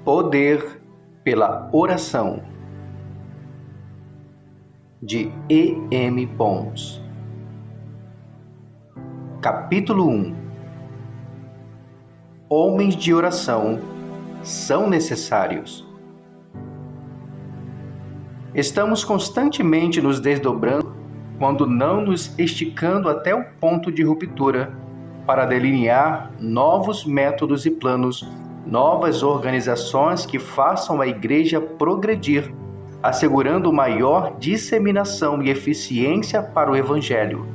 Poder pela oração, de E.M. Pons. Capítulo 1. Homens de oração são necessários. Estamos constantemente nos desdobrando, quando não nos esticando até o ponto de ruptura, para delinear novos métodos e planos, novas organizações que façam a Igreja progredir, assegurando maior disseminação e eficiência para o Evangelho.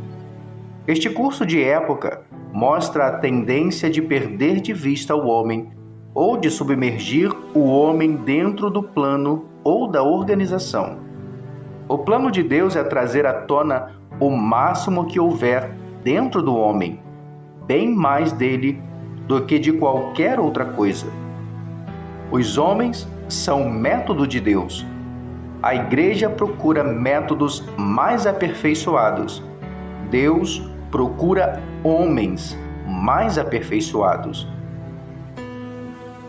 Este curso de época mostra a tendência de perder de vista o homem, ou de submergir o homem dentro do plano ou da organização. O plano de Deus é trazer à tona o máximo que houver dentro do homem, bem mais dele do que de qualquer outra coisa. Os homens são método de Deus. A Igreja procura métodos mais aperfeiçoados. Deus procura homens mais aperfeiçoados.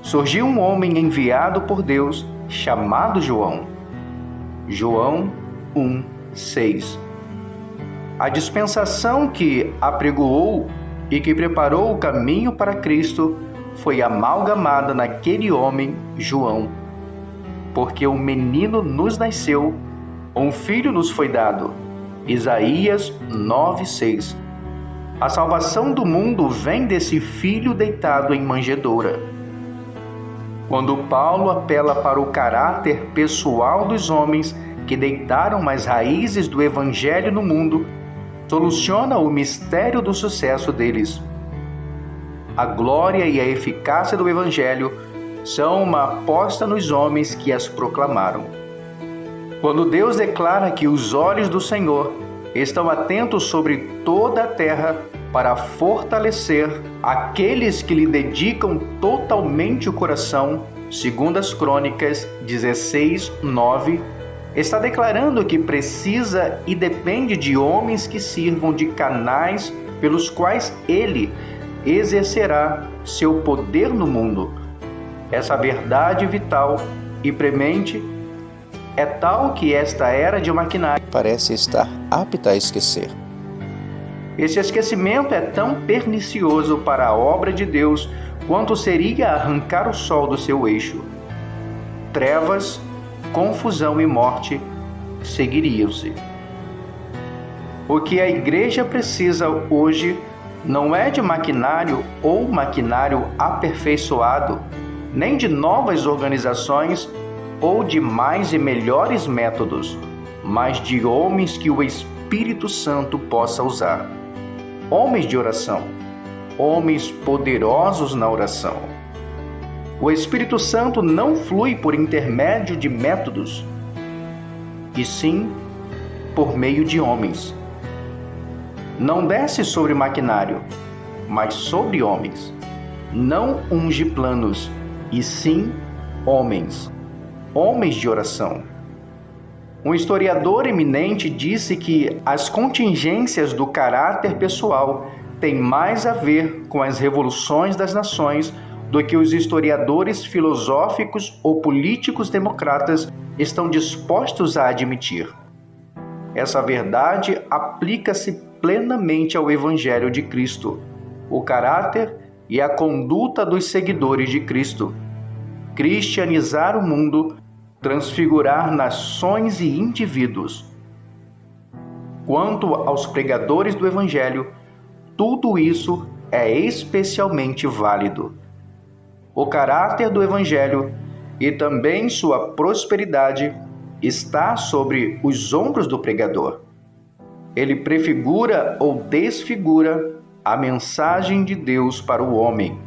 Surgiu um homem enviado por Deus, chamado João. João 1:6. A dispensação que apregoou e que preparou o caminho para Cristo foi amalgamada naquele homem, João. Porque um menino nos nasceu, um filho nos foi dado. Isaías 9:6. A salvação do mundo vem desse filho deitado em manjedoura. Quando Paulo apela para o caráter pessoal dos homens que deitaram as raízes do Evangelho no mundo, soluciona o mistério do sucesso deles. A glória e a eficácia do Evangelho são uma aposta nos homens que as proclamaram. Quando Deus declara que os olhos do Senhor estão atentos sobre toda a terra para fortalecer aqueles que lhe dedicam totalmente o coração, segundo as Crônicas 16:9, está declarando que precisa e depende de homens que sirvam de canais pelos quais ele exercerá seu poder no mundo. Essa verdade vital e premente é tal que esta era de maquinário parece estar apta a esquecer. Esse esquecimento é tão pernicioso para a obra de Deus quanto seria arrancar o sol do seu eixo. Trevas, confusão e morte seguiriam-se. O que a Igreja precisa hoje não é de maquinário ou maquinário aperfeiçoado, nem de novas organizações ou de mais e melhores métodos, mas de homens que o Espírito Santo possa usar. Homens de oração, homens poderosos na oração. O Espírito Santo não flui por intermédio de métodos, e sim por meio de homens. Não desce sobre maquinário, mas sobre homens. Não unge planos, e sim homens. Homens de oração. Um historiador eminente disse que as contingências do caráter pessoal têm mais a ver com as revoluções das nações do que os historiadores filosóficos ou políticos democratas estão dispostos a admitir. Essa verdade aplica-se plenamente ao Evangelho de Cristo, o caráter e a conduta dos seguidores de Cristo. Cristianizar o mundo, transfigurar nações e indivíduos. Quanto aos pregadores do Evangelho, tudo isso é especialmente válido. O caráter do Evangelho e também sua prosperidade está sobre os ombros do pregador. Ele prefigura ou desfigura a mensagem de Deus para o homem.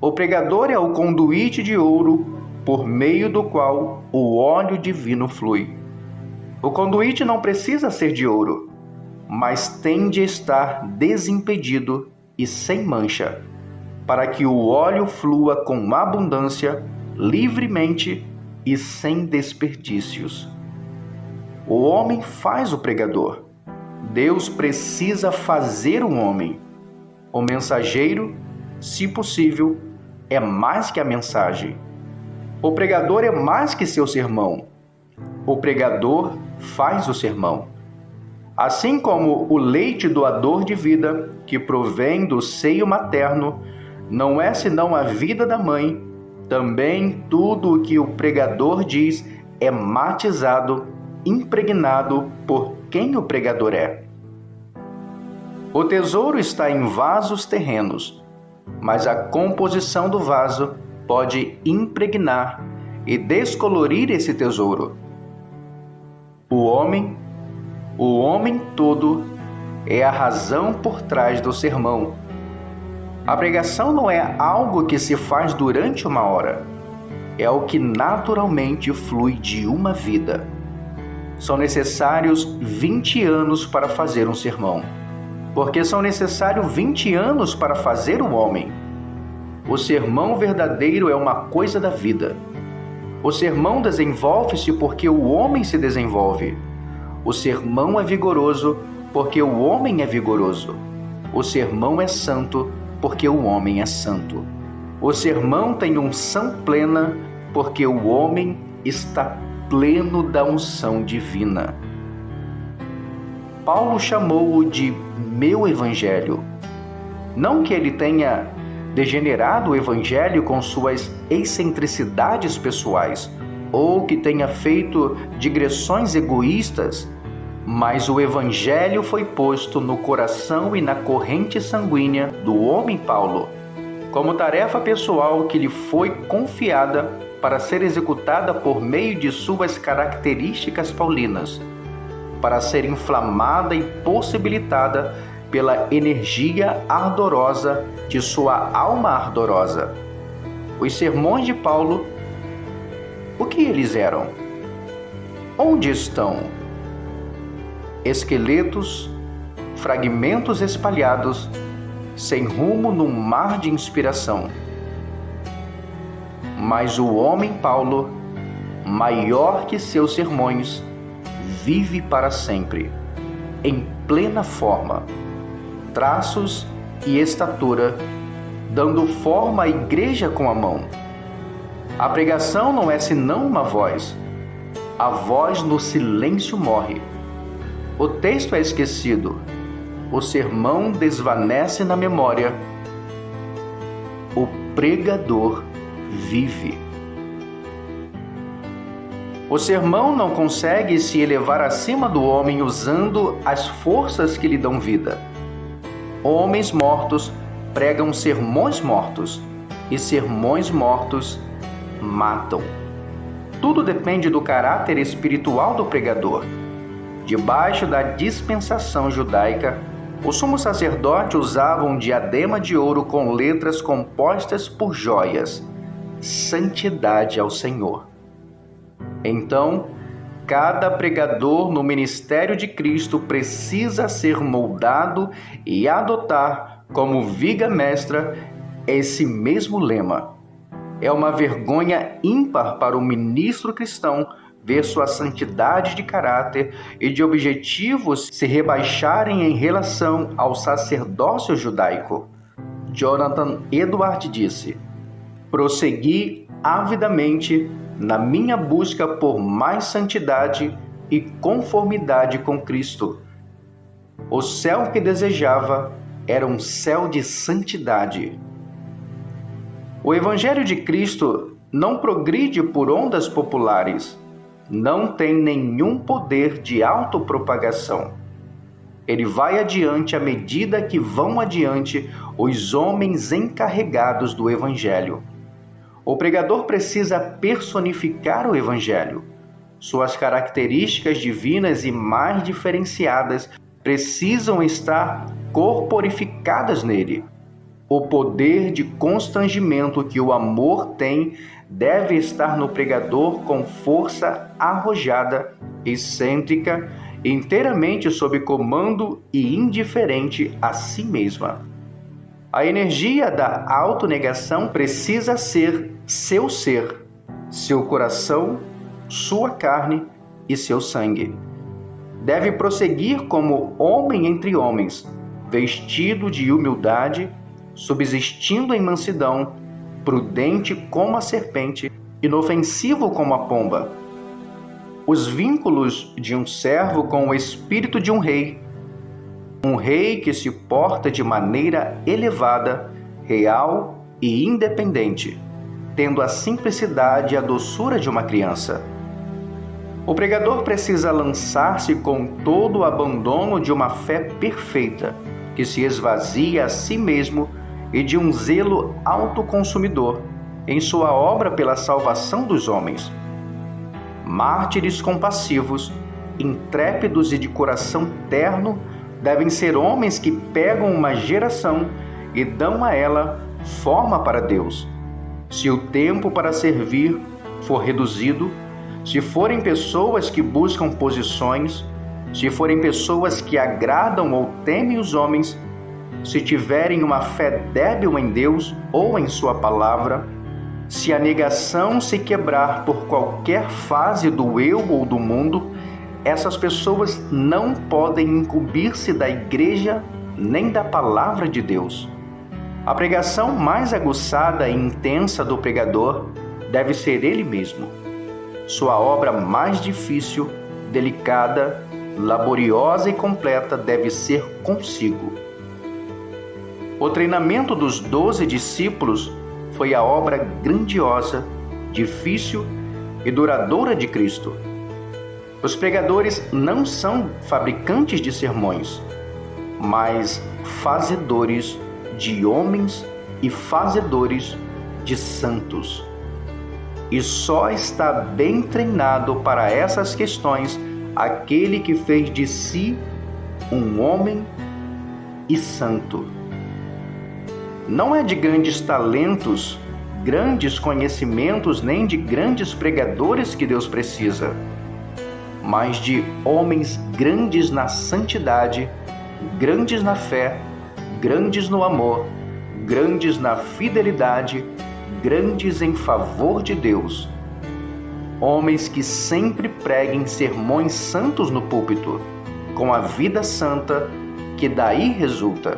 O pregador é o conduíte de ouro por meio do qual o óleo divino flui. O conduíte não precisa ser de ouro, mas tem de estar desimpedido e sem mancha, para que o óleo flua com abundância, livremente e sem desperdícios. O homem faz o pregador. Deus precisa fazer o homem. O mensageiro, se possível, é mais que a mensagem. O pregador é mais que seu sermão. O pregador faz o sermão. Assim como o leite doador de vida, que provém do seio materno, não é senão a vida da mãe, também tudo o que o pregador diz é matizado, impregnado por quem o pregador é. O tesouro está em vasos terrenos, mas a composição do vaso pode impregnar e descolorir esse tesouro. O homem todo é a razão por trás do sermão. A pregação não é algo que se faz durante uma hora, é o que naturalmente flui de uma vida. São necessários 20 anos para fazer um sermão, porque são necessários 20 anos para fazer um homem. O sermão verdadeiro é uma coisa da vida. O sermão desenvolve-se porque o homem se desenvolve. O sermão é vigoroso porque o homem é vigoroso. O sermão é santo porque o homem é santo. O sermão tem unção plena porque o homem está pleno da unção divina. Paulo chamou-o de meu evangelho. Não que ele tenha degenerado o evangelho com suas excentricidades pessoais, ou que tenha feito digressões egoístas, mas o evangelho foi posto no coração e na corrente sanguínea do homem Paulo, como tarefa pessoal que lhe foi confiada para ser executada por meio de suas características paulinas, para ser inflamada e possibilitada pela energia ardorosa de sua alma ardorosa. Os sermões de Paulo, o que eles eram? Onde estão? Esqueletos, fragmentos espalhados, sem rumo num mar de inspiração. Mas o homem Paulo, maior que seus sermões, vive para sempre, em plena forma, traços e estatura, dando forma à igreja com a mão. A pregação não é senão uma voz. A voz no silêncio morre. O texto é esquecido. O sermão desvanece na memória. O pregador vive. O sermão não consegue se elevar acima do homem usando as forças que lhe dão vida. Homens mortos pregam sermões mortos, e sermões mortos matam. Tudo depende do caráter espiritual do pregador. Debaixo da dispensação judaica, o sumo sacerdote usava um diadema de ouro com letras compostas por joias, santidade ao Senhor. Então, cada pregador no ministério de Cristo precisa ser moldado e adotar como viga mestra esse mesmo lema. É uma vergonha ímpar para o ministro cristão ver sua santidade de caráter e de objetivos se rebaixarem em relação ao sacerdócio judaico. Jonathan Edwards disse: prossegui avidamente na minha busca por mais santidade e conformidade com Cristo. O céu que desejava era um céu de santidade. O Evangelho de Cristo não progride por ondas populares, não tem nenhum poder de autopropagação. Ele vai adiante à medida que vão adiante os homens encarregados do Evangelho. O pregador precisa personificar o Evangelho. Suas características divinas e mais diferenciadas precisam estar corporificadas nele. O poder de constrangimento que o amor tem deve estar no pregador com força arrojada, excêntrica, inteiramente sob comando e indiferente a si mesma. A energia da autonegação precisa ser seu ser, seu coração, sua carne e seu sangue. Deve prosseguir como homem entre homens, vestido de humildade, subsistindo em mansidão, prudente como a serpente, inofensivo como a pomba. Os vínculos de um servo com o espírito de um rei que se porta de maneira elevada, real e independente, tendo a simplicidade e a doçura de uma criança. O pregador precisa lançar-se com todo o abandono de uma fé perfeita, que se esvazia a si mesmo e de um zelo autoconsumidor em sua obra pela salvação dos homens. Mártires compassivos, intrépidos e de coração terno devem ser homens que pegam uma geração e dão a ela forma para Deus. Se o tempo para servir for reduzido, se forem pessoas que buscam posições, se forem pessoas que agradam ou temem os homens, se tiverem uma fé débil em Deus ou em sua palavra, se a negação se quebrar por qualquer fase do eu ou do mundo, essas pessoas não podem incumbir-se da igreja nem da palavra de Deus. A pregação mais aguçada e intensa do pregador deve ser ele mesmo. Sua obra mais difícil, delicada, laboriosa e completa deve ser consigo. O treinamento dos 12 discípulos foi a obra grandiosa, difícil e duradoura de Cristo. Os pregadores não são fabricantes de sermões, mas fazedores de homens e fazedores de santos. E só está bem treinado para essas questões aquele que fez de si um homem e santo. Não é de grandes talentos, grandes conhecimentos, nem de grandes pregadores que Deus precisa, mas de homens grandes na santidade, grandes na fé, grandes no amor, grandes na fidelidade, grandes em favor de Deus. Homens que sempre preguem sermões santos no púlpito, com a vida santa que daí resulta.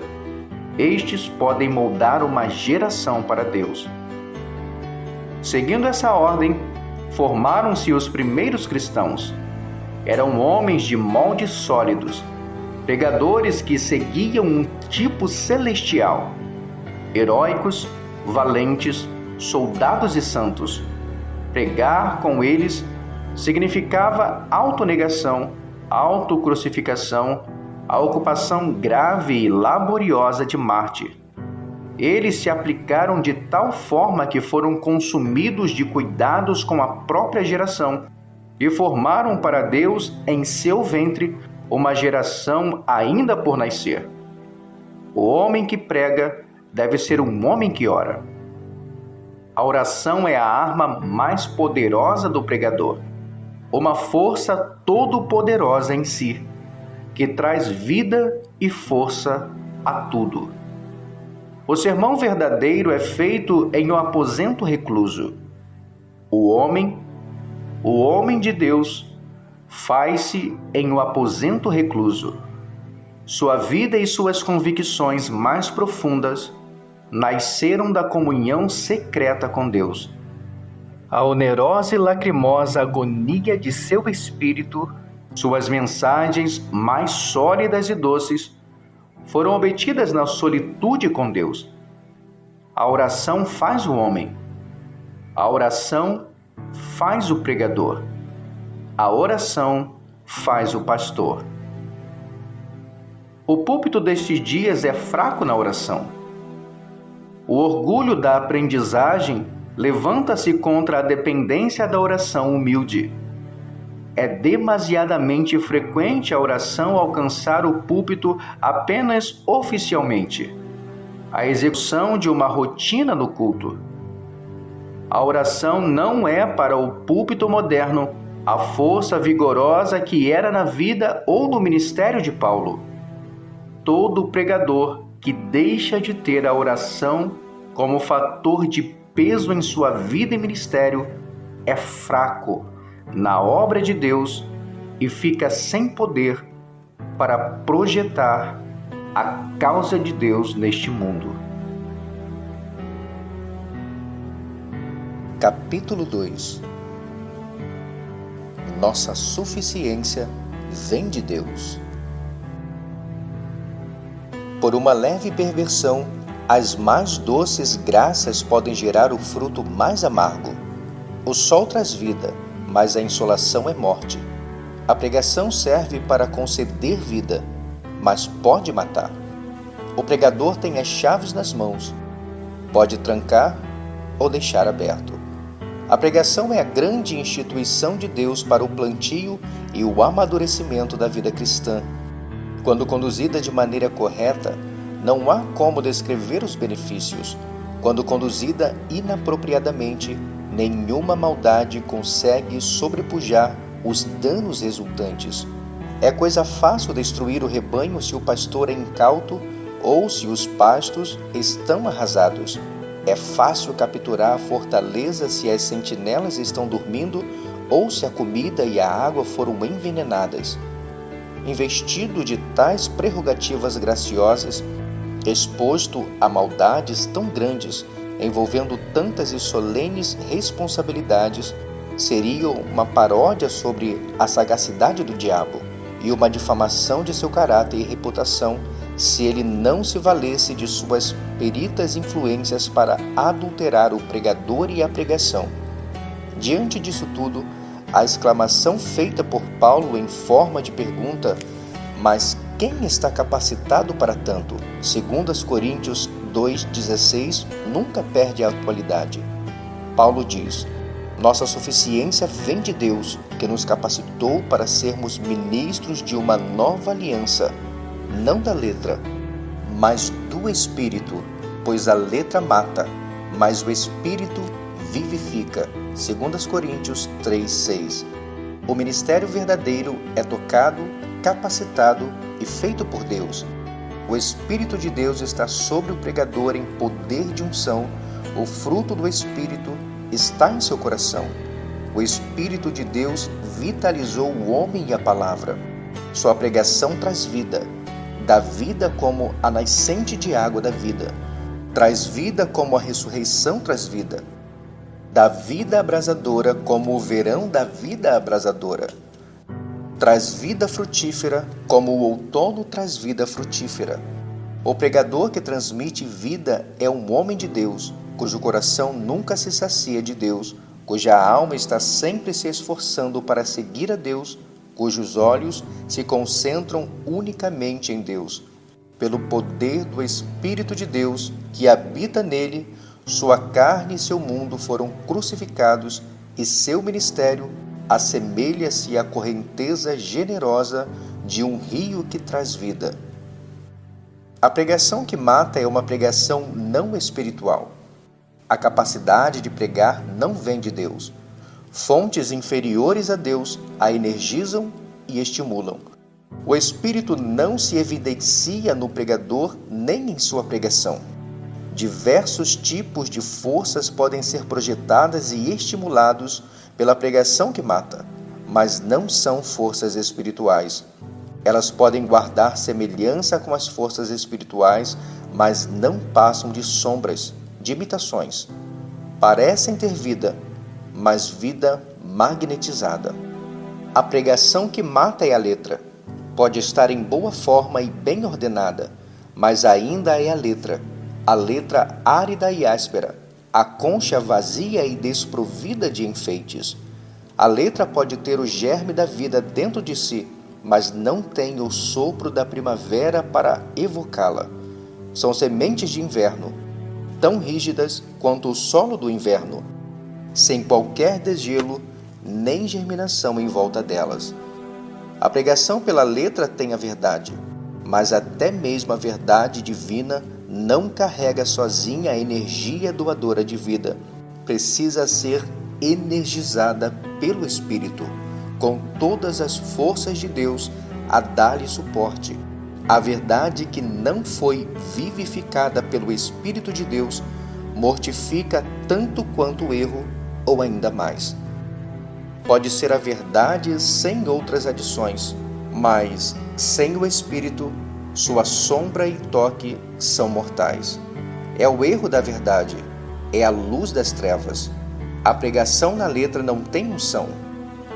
Estes podem moldar uma geração para Deus. Seguindo essa ordem, formaram-se os primeiros cristãos. Eram homens de moldes sólidos, pregadores que seguiam um tipo celestial, heróicos, valentes, soldados e santos. Pregar com eles significava autonegação, autocrucificação, a ocupação grave e laboriosa de mártir. Eles se aplicaram de tal forma que foram consumidos de cuidados com a própria geração e formaram para Deus em seu ventre uma geração ainda por nascer. O homem que prega deve ser um homem que ora. A oração é a arma mais poderosa do pregador, uma força todo-poderosa em si, que traz vida e força a tudo. O sermão verdadeiro é feito em um aposento recluso. O homem de Deus, faz-se em um aposento recluso. Sua vida e suas convicções mais profundas nasceram da comunhão secreta com Deus. A onerosa e lacrimosa agonia de seu espírito, suas mensagens mais sólidas e doces, foram obtidas na solitude com Deus. A oração faz o homem. A oração faz o pregador. A oração faz o pastor. O púlpito destes dias é fraco na oração. O orgulho da aprendizagem levanta-se contra a dependência da oração humilde. É demasiadamente frequente a oração alcançar o púlpito apenas oficialmente, a execução de uma rotina no culto. A oração não é para o púlpito moderno a força vigorosa que era na vida ou no ministério de Paulo. Todo pregador que deixa de ter a oração como fator de peso em sua vida e ministério é fraco na obra de Deus e fica sem poder para projetar a causa de Deus neste mundo. Capítulo 2. Nossa suficiência vem de Deus. Por uma leve perversão, as mais doces graças podem gerar o fruto mais amargo. O sol traz vida, mas a insolação é morte. A pregação serve para conceder vida, mas pode matar. O pregador tem as chaves nas mãos. Pode trancar ou deixar aberto. A pregação é a grande instituição de Deus para o plantio e o amadurecimento da vida cristã. Quando conduzida de maneira correta, não há como descrever os benefícios. Quando conduzida inapropriadamente, nenhuma maldade consegue sobrepujar os danos resultantes. É coisa fácil destruir o rebanho se o pastor é incauto ou se os pastos estão arrasados. É fácil capturar a fortaleza se as sentinelas estão dormindo ou se a comida e a água foram envenenadas. Investido de tais prerrogativas graciosas, exposto a maldades tão grandes, envolvendo tantas e solenes responsabilidades, seria uma paródia sobre a sagacidade do diabo e uma difamação de seu caráter e reputação se ele não se valesse de suas peritas influências para adulterar o pregador e a pregação. Diante disso tudo, a exclamação feita por Paulo em forma de pergunta, mas quem está capacitado para tanto? 2 Coríntios 2,16 nunca perde a atualidade. Paulo diz: nossa suficiência vem de Deus, que nos capacitou para sermos ministros de uma nova aliança, não da letra, mas do Espírito, pois a letra mata, mas o Espírito vivifica. 2 Coríntios 3,6. O ministério verdadeiro é tocado, capacitado e feito por Deus. O Espírito de Deus está sobre o pregador em poder de unção, o fruto do Espírito está em seu coração. O Espírito de Deus vitalizou o homem e a palavra. Sua pregação traz vida, dá vida como a nascente de água da vida, traz vida como a ressurreição traz vida, dá vida abrasadora como o verão dá vida abrasadora, traz vida frutífera como o outono traz vida frutífera. O pregador que transmite vida é um homem de Deus, cujo coração nunca se sacia de Deus, cuja alma está sempre se esforçando para seguir a Deus, cujos olhos se concentram unicamente em Deus. Pelo poder do Espírito de Deus que habita nele, sua carne e seu mundo foram crucificados e seu ministério assemelha-se à correnteza generosa de um rio que traz vida. A pregação que mata é uma pregação não espiritual. A capacidade de pregar não vem de Deus. Fontes inferiores a Deus a energizam e estimulam. O Espírito não se evidencia no pregador nem em sua pregação. Diversos tipos de forças podem ser projetadas e estimulados pela pregação que mata, mas não são forças espirituais. Elas podem guardar semelhança com as forças espirituais, mas não passam de sombras, de imitações. Parecem ter vida, mas vida magnetizada. A pregação que mata é a letra. Pode estar em boa forma e bem ordenada, mas ainda é a letra árida e áspera, a concha vazia e desprovida de enfeites. A letra pode ter o germe da vida dentro de si, mas não tem o sopro da primavera para evocá-la. São sementes de inverno, tão rígidas quanto o solo do inverno, sem qualquer degelo nem germinação em volta delas. A pregação pela letra tem a verdade, mas até mesmo a verdade divina não carrega sozinha a energia doadora de vida. Precisa ser energizada pelo Espírito, com todas as forças de Deus a dar-lhe suporte. A verdade que não foi vivificada pelo Espírito de Deus mortifica tanto quanto o erro, ou ainda mais. Pode ser a verdade sem outras adições, mas sem o Espírito, sua sombra e toque são mortais. É o erro da verdade, é a luz das trevas. A pregação na letra não tem unção,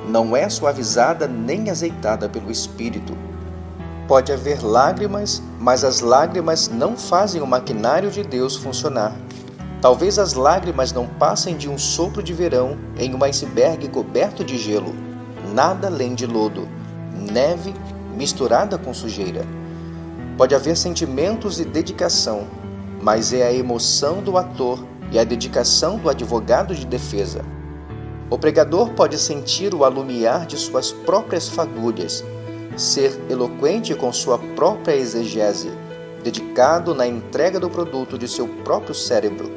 não é suavizada nem azeitada pelo Espírito. Pode haver lágrimas, mas as lágrimas não fazem o maquinário de Deus funcionar. Talvez as lágrimas não passem de um sopro de verão em um iceberg coberto de gelo, nada além de lodo, neve misturada com sujeira. Pode haver sentimentos e dedicação, mas é a emoção do ator e a dedicação do advogado de defesa. O pregador pode sentir o alumiar de suas próprias fagulhas, ser eloquente com sua própria exegese, dedicado na entrega do produto de seu próprio cérebro.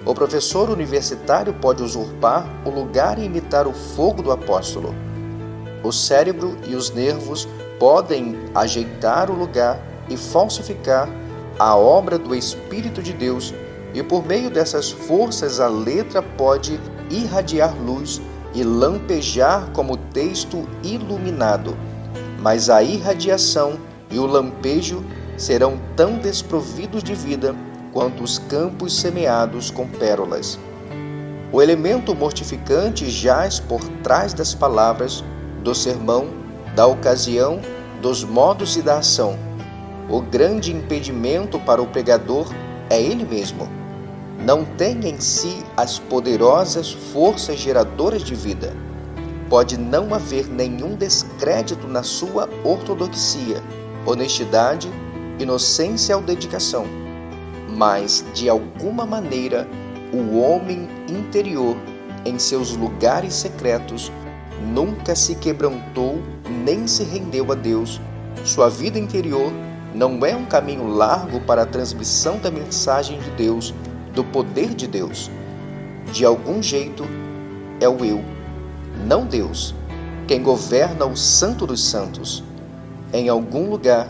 O professor universitário pode usurpar o lugar e imitar o fogo do apóstolo. O cérebro e os nervos podem ajeitar o lugar e falsificar a obra do Espírito de Deus, e por meio dessas forças a letra pode irradiar luz e lampejar como texto iluminado. Mas a irradiação e o lampejo serão tão desprovidos de vida quanto os campos semeados com pérolas. O elemento mortificante jaz por trás das palavras, do sermão, da ocasião, dos modos e da ação. O grande impedimento para o pregador é ele mesmo. Não tem em si as poderosas forças geradoras de vida. Pode não haver nenhum descrédito na sua ortodoxia, honestidade, inocência ou dedicação. Mas, de alguma maneira, o homem interior, em seus lugares secretos, nunca se quebrantou nem se rendeu a Deus. Sua vida interior não é um caminho largo para a transmissão da mensagem de Deus, do poder de Deus. De algum jeito, é o eu, não Deus, quem governa o Santo dos Santos. Em algum lugar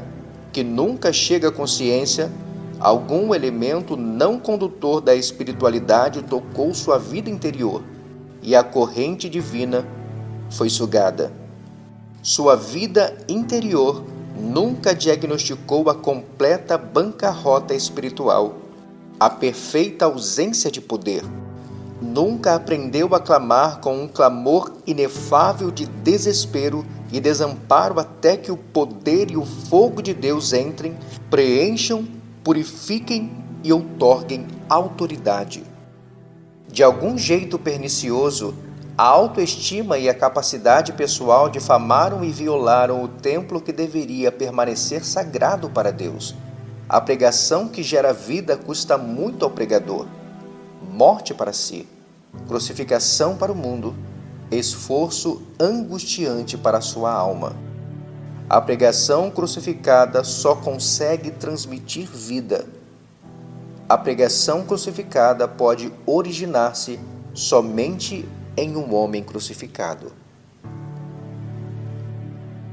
que nunca chega à consciência, algum elemento não condutor da espiritualidade tocou sua vida interior e a corrente divina foi sugada. Sua vida interior nunca diagnosticou a completa bancarrota espiritual, a perfeita ausência de poder. Nunca aprendeu a clamar com um clamor inefável de desespero e desamparo até que o poder e o fogo de Deus entrem, preencham, purifiquem e outorguem autoridade. De algum jeito pernicioso, a autoestima e a capacidade pessoal difamaram e violaram o templo que deveria permanecer sagrado para Deus. A pregação que gera vida custa muito ao pregador. Morte para si, crucificação para o mundo, esforço angustiante para a sua alma. A pregação crucificada só consegue transmitir vida. A pregação crucificada pode originar-se somente em um homem crucificado.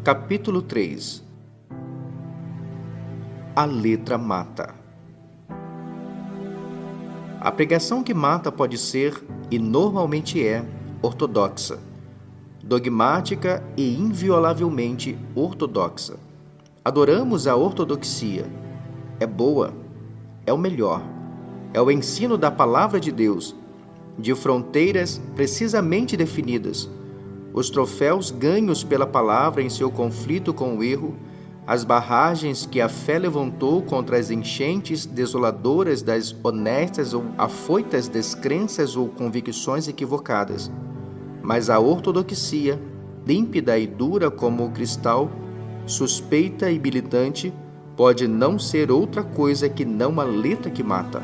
Capítulo 3. A letra mata. A pregação que mata pode ser, e normalmente é, ortodoxa, dogmática e inviolavelmente ortodoxa. Adoramos a ortodoxia. É boa, é o melhor, é o ensino da palavra de Deus, de fronteiras precisamente definidas, os troféus ganhos pela palavra em seu conflito com o erro, as barragens que a fé levantou contra as enchentes desoladoras das honestas ou afoitas descrenças ou convicções equivocadas. Mas a ortodoxia, límpida e dura como o cristal, suspeita e militante, pode não ser outra coisa que não a letra que mata.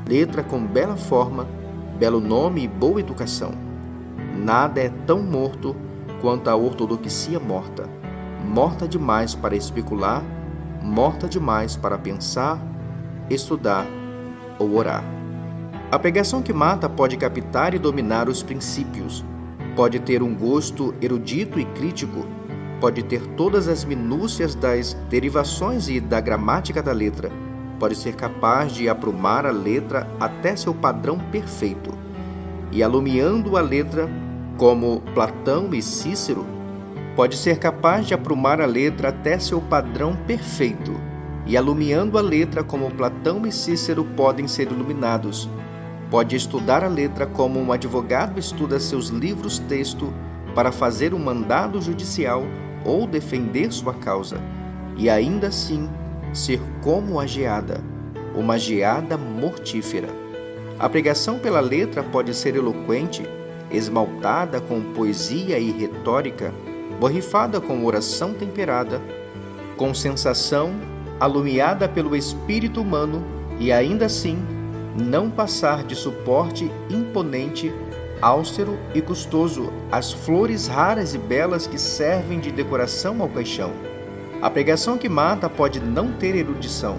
Letra com bela forma, belo nome e boa educação. Nada é tão morto quanto a ortodoxia morta. Morta demais para especular, morta demais para pensar, estudar ou orar. A pregação que mata pode captar e dominar os princípios, pode ter um gosto erudito e crítico, pode ter todas as minúcias das derivações e da gramática da letra, pode ser capaz de aprumar a letra até seu padrão perfeito, e alumiando a letra, como Platão e Cícero, pode ser capaz de aprumar a letra até seu padrão perfeito, e alumiando a letra como Platão e Cícero podem ser iluminados. Pode estudar a letra como um advogado estuda seus livros-texto para fazer um mandado judicial ou defender sua causa, e ainda assim ser como a geada, uma geada mortífera. A pregação pela letra pode ser eloquente, esmaltada com poesia e retórica, borrifada com oração temperada, com sensação, alumiada pelo espírito humano, e ainda assim não passar de suporte imponente, austero e custoso às flores raras e belas que servem de decoração ao caixão. A pregação que mata pode não ter erudição,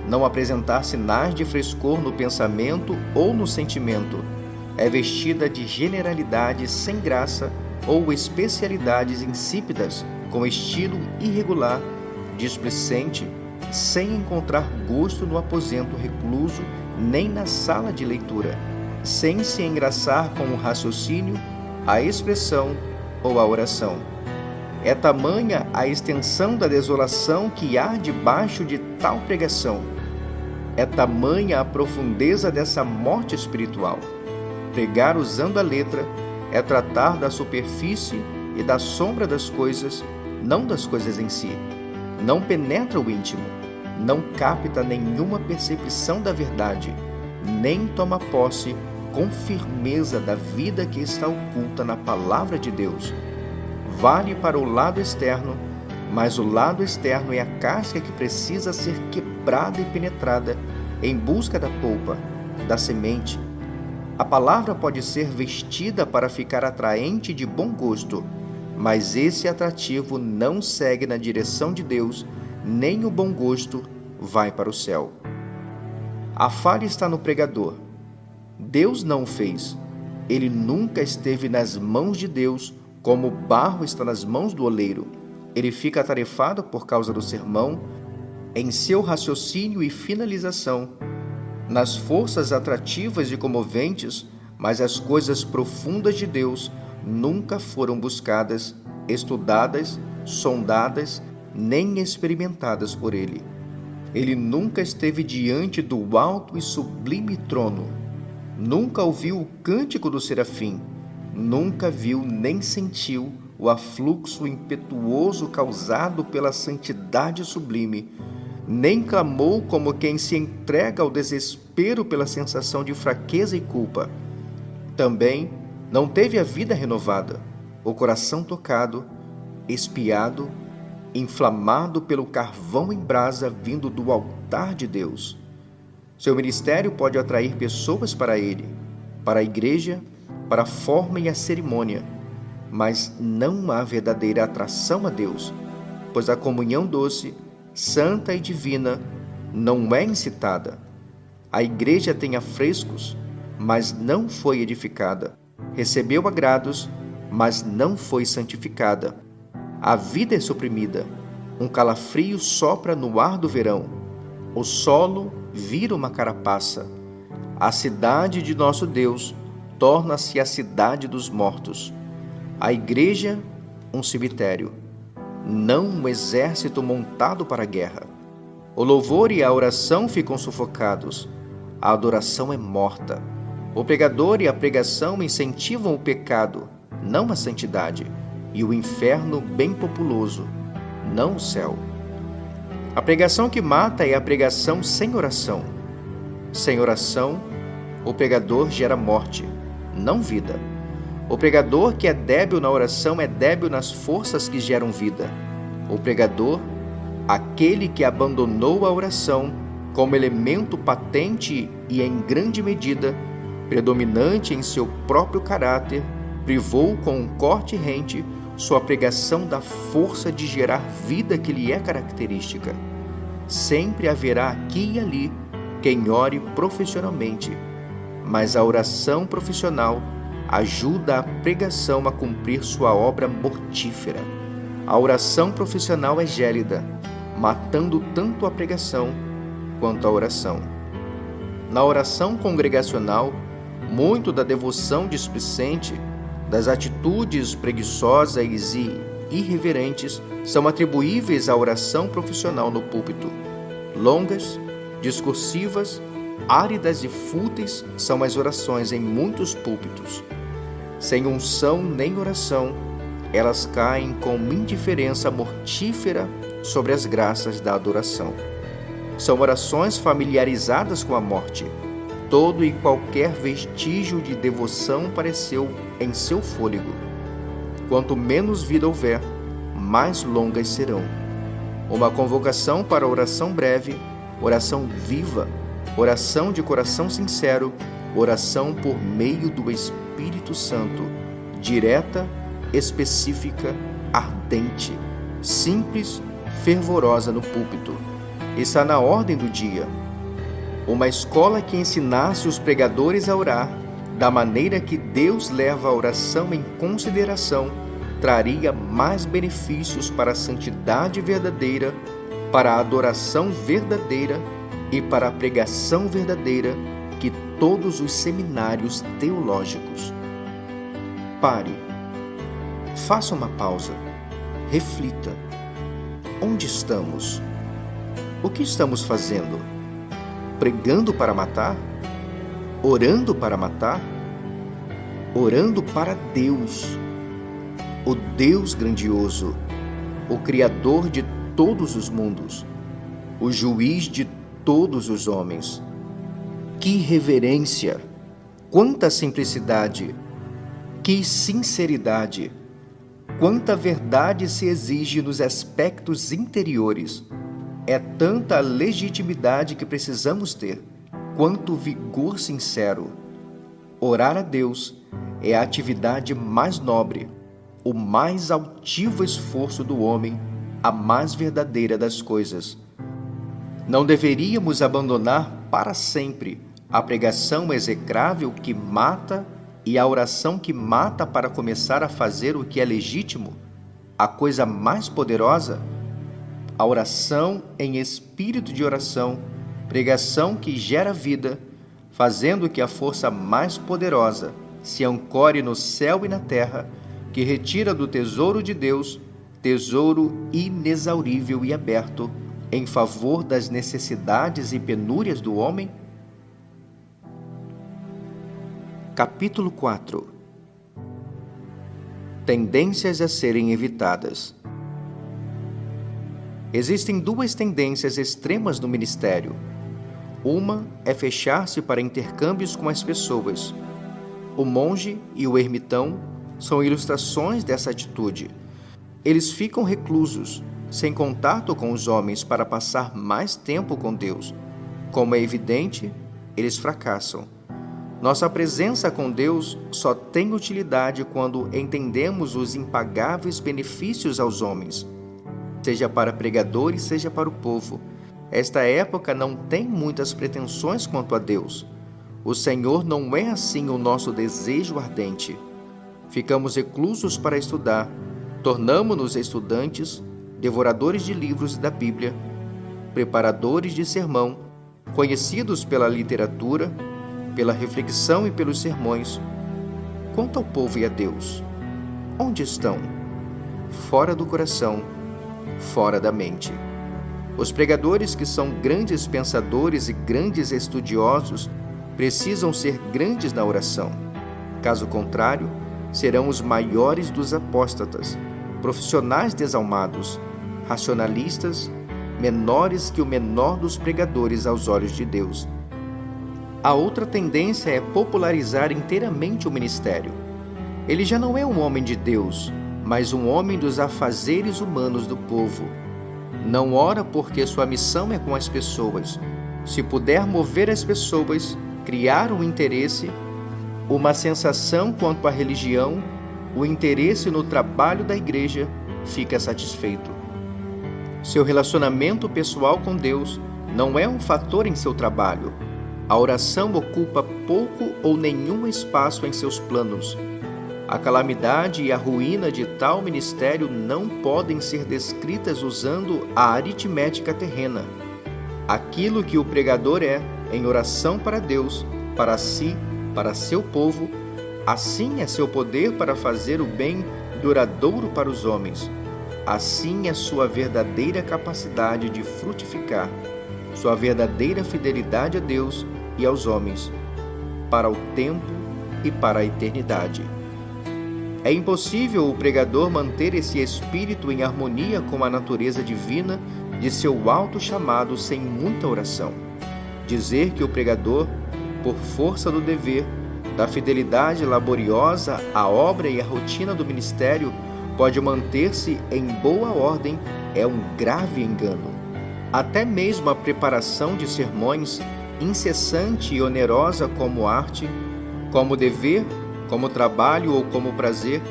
não apresentar sinais de frescor no pensamento ou no sentimento. É vestida de generalidades sem graça ou especialidades insípidas, com estilo irregular, displicente, sem encontrar gosto no aposento recluso nem na sala de leitura, sem se engraçar com o raciocínio, a expressão ou a oração. É tamanha a extensão da desolação que há debaixo de tal pregação. É tamanha a profundeza dessa morte espiritual. Pregar usando a letra é tratar da superfície e da sombra das coisas, não das coisas em si. Não penetra o íntimo, não capta nenhuma percepção da verdade, nem toma posse com firmeza da vida que está oculta na palavra de Deus. Vale para o lado externo, mas o lado externo é a casca que precisa ser quebrada e penetrada em busca da polpa, da semente. A palavra pode ser vestida para ficar atraente e de bom gosto, mas esse atrativo não segue na direção de Deus, nem o bom gosto vai para o céu. A falha está no pregador. Deus não o fez. Ele nunca esteve nas mãos de Deus como o barro está nas mãos do oleiro. Ele fica atarefado por causa do sermão, em seu raciocínio e finalização, nas forças atrativas e comoventes, mas as coisas profundas de Deus nunca foram buscadas, estudadas, sondadas, nem experimentadas por ele. Ele nunca esteve diante do alto e sublime trono, nunca ouviu o cântico do serafim, nunca viu nem sentiu o afluxo impetuoso causado pela santidade sublime, nem clamou como quem se entrega ao desespero pela sensação de fraqueza e culpa. Também não teve a vida renovada, o coração tocado, espiado, inflamado pelo carvão em brasa vindo do altar de Deus. Seu ministério pode atrair pessoas para ele, para a igreja, para a forma e a cerimônia, mas não há verdadeira atração a Deus, pois a comunhão doce, santa e divina não é incitada. A igreja tem afrescos, mas não foi edificada. Recebeu agrados, mas não foi santificada. A vida é suprimida. Um calafrio sopra no ar do verão. O solo vira uma carapaça. A cidade de nosso Deus torna-se a cidade dos mortos. A igreja, um cemitério, não um exército montado para a guerra. O louvor e a oração ficam sufocados. A adoração é morta. O pregador e a pregação incentivam o pecado, não a santidade, e o inferno bem populoso, não o céu. A pregação que mata é a pregação sem oração. Sem oração, o pregador gera morte, não vida. O pregador que é débil na oração é débil nas forças que geram vida. O pregador, aquele que abandonou a oração como elemento patente e em grande medida predominante em seu próprio caráter, privou com um corte rente sua pregação da força de gerar vida que lhe é característica. Sempre haverá aqui e ali quem ore profissionalmente, mas a oração profissional ajuda a pregação a cumprir sua obra mortífera. A oração profissional é gélida, matando tanto a pregação quanto a oração. Na oração congregacional, muito da devoção displicente, das atitudes preguiçosas e irreverentes são atribuíveis à oração profissional no púlpito. Longas, discursivas, Áridas e fúteis são as orações em muitos púlpitos. Sem unção nem oração, elas caem com indiferença mortífera sobre as graças da adoração. São orações familiarizadas com a morte. Todo e qualquer vestígio de devoção pareceu em seu fôlego. Quanto menos vida houver, mais longas serão. Uma convocação para oração breve, oração viva, oração de coração sincero, oração por meio do Espírito Santo, direta, específica, ardente, simples, fervorosa no púlpito. Está na ordem do dia. Uma escola que ensinasse os pregadores a orar da maneira que Deus leva a oração em consideração traria mais benefícios para a santidade verdadeira, para a adoração verdadeira e para a pregação verdadeira que todos os seminários teológicos. Pare, faça uma pausa, reflita. Onde estamos? O que estamos fazendo? Pregando para matar? Orando para matar? Orando para Deus, o Deus grandioso, o Criador de todos os mundos, o Juiz de todos os homens. Que reverência! Quanta simplicidade! Que sinceridade! Quanta verdade se exige nos aspectos interiores! É tanta a legitimidade que precisamos ter, quanto vigor sincero. Orar a Deus é a atividade mais nobre, o mais altivo esforço do homem, a mais verdadeira das coisas. Não deveríamos abandonar para sempre a pregação execrável que mata e a oração que mata para começar a fazer o que é legítimo, a coisa mais poderosa? A oração em espírito de oração, pregação que gera vida, fazendo que a força mais poderosa se ancore no céu e na terra, que retira do tesouro de Deus, tesouro inexaurível e aberto, em favor das necessidades e penúrias do homem? Capítulo 4. Tendências a serem evitadas. Existem duas tendências extremas no ministério. Uma é fechar-se para intercâmbios com as pessoas. O monge e o ermitão são ilustrações dessa atitude. Eles ficam reclusos, sem contato com os homens para passar mais tempo com Deus. Como é evidente, eles fracassam. Nossa presença com Deus só tem utilidade quando entendemos os impagáveis benefícios aos homens, seja para pregadores, seja para o povo. Esta época não tem muitas pretensões quanto a Deus. O Senhor não é assim o nosso desejo ardente. Ficamos reclusos para estudar, tornamo-nos estudantes, devoradores de livros da Bíblia, preparadores de sermão, conhecidos pela literatura, pela reflexão e pelos sermões. Quanto ao povo e a Deus, onde estão? Fora do coração, fora da mente. Os pregadores que são grandes pensadores e grandes estudiosos precisam ser grandes na oração. Caso contrário, serão os maiores dos apóstatas, profissionais desalmados, racionalistas, menores que o menor dos pregadores aos olhos de Deus. A outra tendência é popularizar inteiramente o ministério. Ele já não é um homem de Deus, mas um homem dos afazeres humanos do povo. Não ora porque sua missão é com as pessoas. Se puder mover as pessoas, criar um interesse, uma sensação quanto à religião, o interesse no trabalho da igreja, fica satisfeito. Seu relacionamento pessoal com Deus não é um fator em seu trabalho. A oração ocupa pouco ou nenhum espaço em seus planos. A calamidade e a ruína de tal ministério não podem ser descritas usando a aritmética terrena. Aquilo que o pregador é, em oração para Deus, para si, para seu povo, assim é seu poder para fazer o bem duradouro para os homens. Assim é sua verdadeira capacidade de frutificar, sua verdadeira fidelidade a Deus e aos homens, para o tempo e para a eternidade. É impossível o pregador manter esse espírito em harmonia com a natureza divina de seu alto chamado sem muita oração. Dizer que o pregador, por força do dever, da fidelidade laboriosa à obra e à rotina do ministério, pode manter-se em boa ordem é um grave engano. Até mesmo a preparação de sermões, incessante e onerosa como arte, como dever, como trabalho ou como prazer,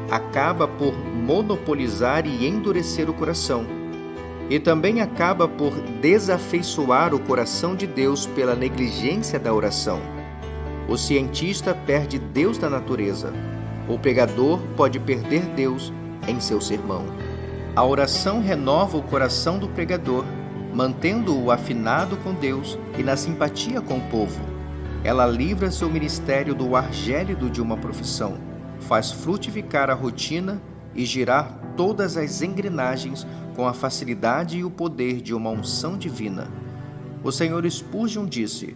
acaba por monopolizar e endurecer o coração. E também acaba por desafeiçoar o coração de Deus pela negligência da oração. O cientista perde Deus da natureza. O pregador pode perder Deus em seu sermão. A oração renova o coração do pregador, mantendo-o afinado com Deus e na simpatia com o povo. Ela livra seu ministério do ar gélido de uma profissão, faz frutificar a rotina e girar todas as engrenagens com a facilidade e o poder de uma unção divina. O Senhor Spurgeon disse: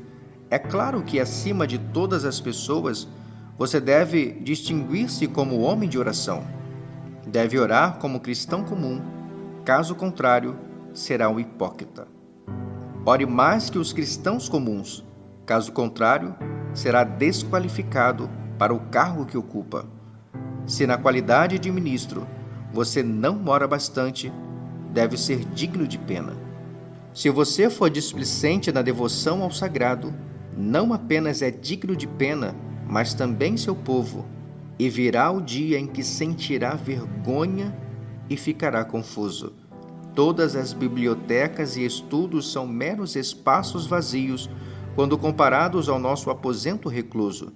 é claro que acima de todas as pessoas, você deve distinguir-se como homem de oração. Deve orar como cristão comum, caso contrário, será um hipócrita. Ore mais que os cristãos comuns, caso contrário, será desqualificado para o cargo que ocupa. Se na qualidade de ministro você não ora bastante, deve ser digno de pena. Se você for displicente na devoção ao sagrado, não apenas é digno de pena, mas também seu povo, e virá o dia em que sentirá vergonha e ficará confuso. Todas as bibliotecas e estudos são meros espaços vazios quando comparados ao nosso aposento recluso.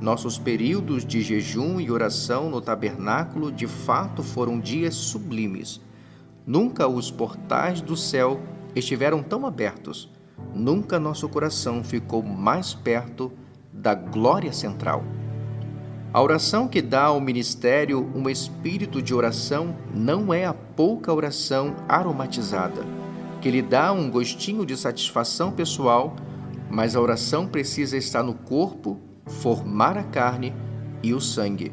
Nossos períodos de jejum e oração no tabernáculo de fato foram dias sublimes. Nunca os portais do céu estiveram tão abertos. Nunca nosso coração ficou mais perto da glória central. A oração que dá ao ministério um espírito de oração não é a pouca oração aromatizada, que lhe dá um gostinho de satisfação pessoal, mas a oração precisa estar no corpo, formar a carne e o sangue.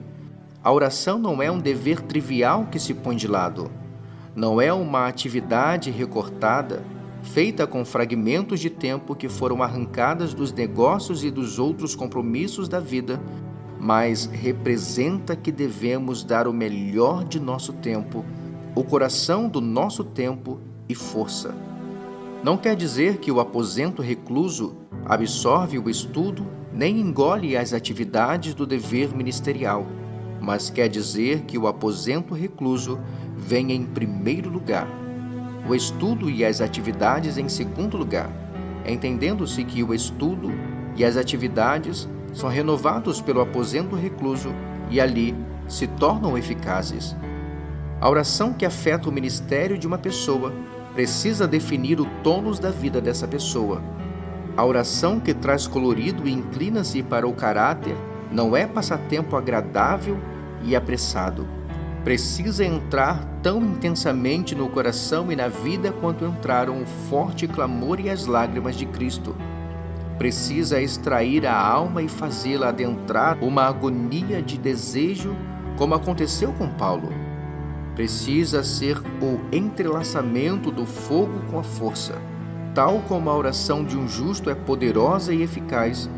A oração não é um dever trivial que se põe de lado. Não é uma atividade recortada, feita com fragmentos de tempo que foram arrancadas dos negócios e dos outros compromissos da vida, mas representa que devemos dar o melhor de nosso tempo, o coração do nosso tempo e força. Não quer dizer que o aposento recluso absorve o estudo nem engole as atividades do dever ministerial, mas quer dizer que o aposento recluso vem em primeiro lugar, o estudo e as atividades em segundo lugar, entendendo-se que o estudo e as atividades são renovados pelo aposento recluso e ali se tornam eficazes. A oração que afeta o ministério de uma pessoa precisa definir o tônus da vida dessa pessoa. A oração que traz colorido e inclina-se para o caráter não é passatempo agradável e apressado. Precisa entrar tão intensamente no coração e na vida quanto entraram o forte clamor e as lágrimas de Cristo. Precisa extrair a alma e fazê-la adentrar uma agonia de desejo, como aconteceu com Paulo. Precisa ser o entrelaçamento do fogo com a força, tal como a oração de um justo é poderosa e eficaz,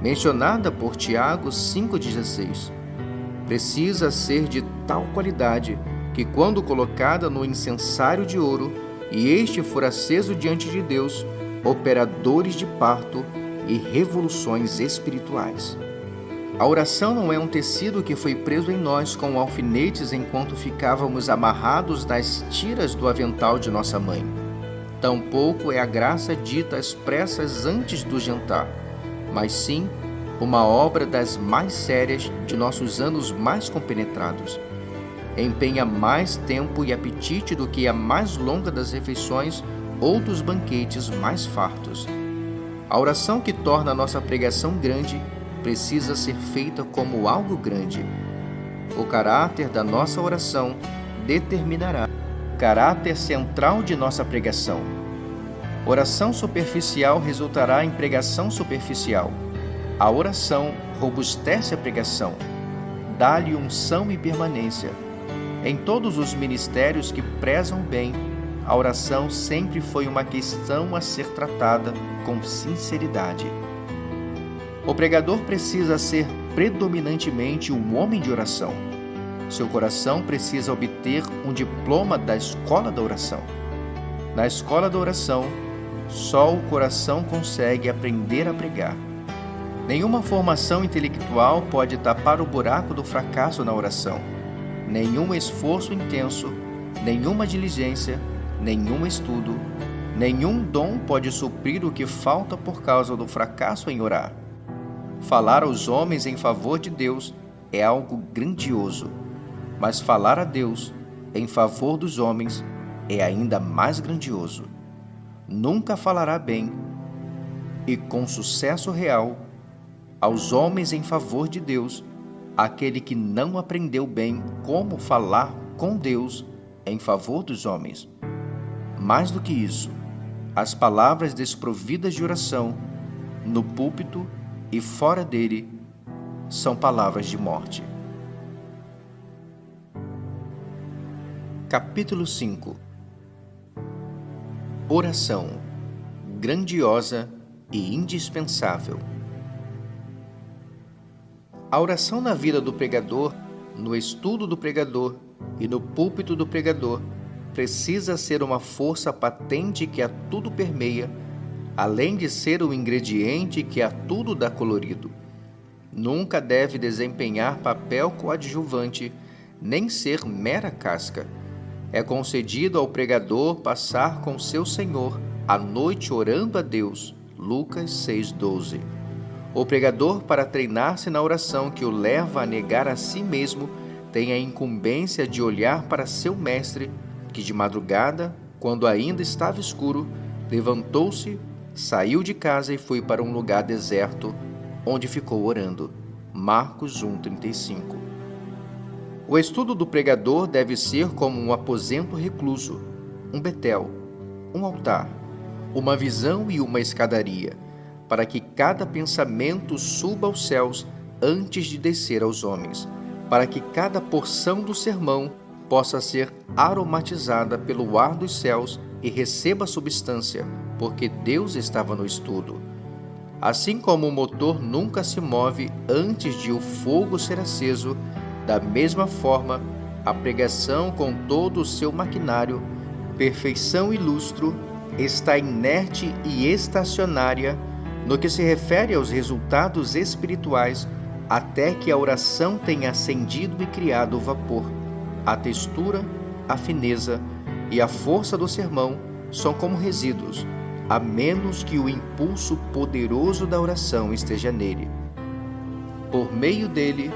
mencionada por Tiago 5,16. Precisa ser de tal qualidade que, quando colocada no incensário de ouro, e este for aceso diante de Deus, operadores de parto e revoluções espirituais. A oração não é um tecido que foi preso em nós com alfinetes enquanto ficávamos amarrados nas tiras do avental de nossa mãe. Tampouco é a graça dita às pressas antes do jantar, mas sim uma obra das mais sérias de nossos anos mais compenetrados. Empenha mais tempo e apetite do que a mais longa das refeições ou dos banquetes mais fartos. A oração que torna a nossa pregação grande precisa ser feita como algo grande. O caráter da nossa oração determinará o caráter central de nossa pregação. Oração superficial resultará em pregação superficial. A oração robustece a pregação, dá-lhe unção e permanência. Em todos os ministérios que prezam bem, a oração sempre foi uma questão a ser tratada com sinceridade. O pregador precisa ser predominantemente um homem de oração. Seu coração precisa obter um diploma da escola da oração. Na escola da oração, só o coração consegue aprender a pregar. Nenhuma formação intelectual pode tapar o buraco do fracasso na oração. Nenhum esforço intenso, nenhuma diligência, nenhum estudo, nenhum dom pode suprir o que falta por causa do fracasso em orar. Falar aos homens em favor de Deus é algo grandioso, mas falar a Deus em favor dos homens é ainda mais grandioso. Nunca falará bem e com sucesso real aos homens em favor de Deus aquele que não aprendeu bem como falar com Deus em favor dos homens. Mais do que isso, as palavras desprovidas de oração, no púlpito e fora dele, são palavras de morte. Capítulo 5. Oração, grandiosa e indispensável. A oração na vida do pregador, no estudo do pregador e no púlpito do pregador precisa ser uma força patente que a tudo permeia, além de ser o ingrediente que a tudo dá colorido. Nunca deve desempenhar papel coadjuvante, nem ser mera casca. É concedido ao pregador passar com seu Senhor a noite orando a Deus. Lucas 6,12. O pregador, para treinar-se na oração que o leva a negar a si mesmo, tem a incumbência de olhar para seu mestre, que de madrugada, quando ainda estava escuro, levantou-se, saiu de casa e foi para um lugar deserto, onde ficou orando. Marcos 1,35. O estudo do pregador deve ser como um aposento recluso, um betel, um altar, uma visão e uma escadaria, para que cada pensamento suba aos céus antes de descer aos homens, para que cada porção do sermão possa ser aromatizada pelo ar dos céus e receba substância, porque Deus estava no estudo. Assim como o motor nunca se move antes de o fogo ser aceso, da mesma forma, a pregação com todo o seu maquinário, perfeição e lustro, está inerte e estacionária no que se refere aos resultados espirituais, até que a oração tenha acendido e criado o vapor. A textura, a fineza e a força do sermão são como resíduos, a menos que o impulso poderoso da oração esteja nele. Por meio dele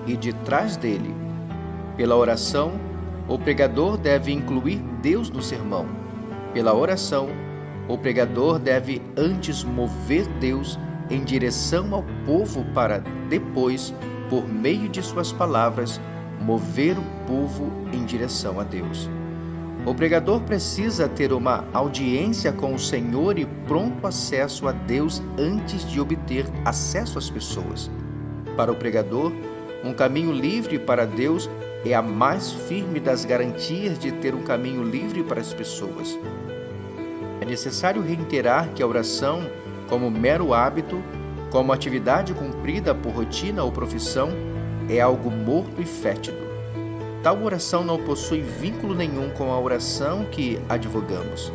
e de trás dele, pela oração, o pregador deve incluir Deus no sermão. Pela oração, o pregador deve antes mover Deus em direção ao povo para depois, por meio de suas palavras, mover o povo em direção a Deus. O pregador precisa ter uma audiência com o Senhor e pronto acesso a Deus antes de obter acesso às pessoas. Para o pregador, um caminho livre para Deus é a mais firme das garantias de ter um caminho livre para as pessoas. É necessário reiterar que a oração, como mero hábito, como atividade cumprida por rotina ou profissão, é algo morto e fétido. Tal oração não possui vínculo nenhum com a oração que advogamos.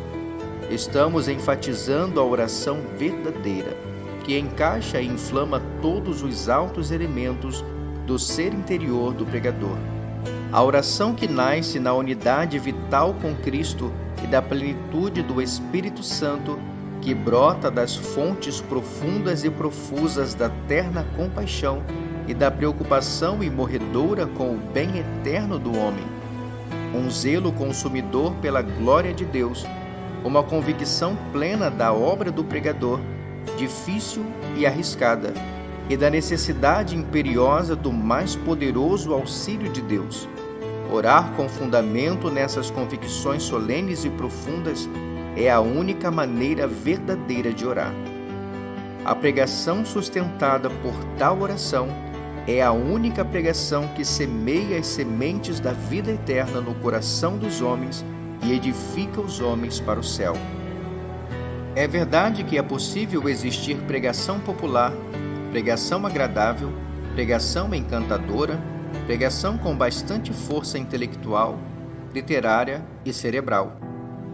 Estamos enfatizando a oração verdadeira, que encaixa e inflama todos os altos elementos do ser interior do pregador. A oração que nasce na unidade vital com Cristo e da plenitude do Espírito Santo, que brota das fontes profundas e profusas da terna compaixão e da preocupação imorredoura com o bem eterno do homem. Um zelo consumidor pela glória de Deus, uma convicção plena da obra do pregador, difícil e arriscada, e da necessidade imperiosa do mais poderoso auxílio de Deus. Orar com fundamento nessas convicções solenes e profundas é a única maneira verdadeira de orar. A pregação sustentada por tal oração é a única pregação que semeia as sementes da vida eterna no coração dos homens e edifica os homens para o céu. É verdade que é possível existir pregação popular, pregação agradável, pregação encantadora, pregação com bastante força intelectual, literária e cerebral,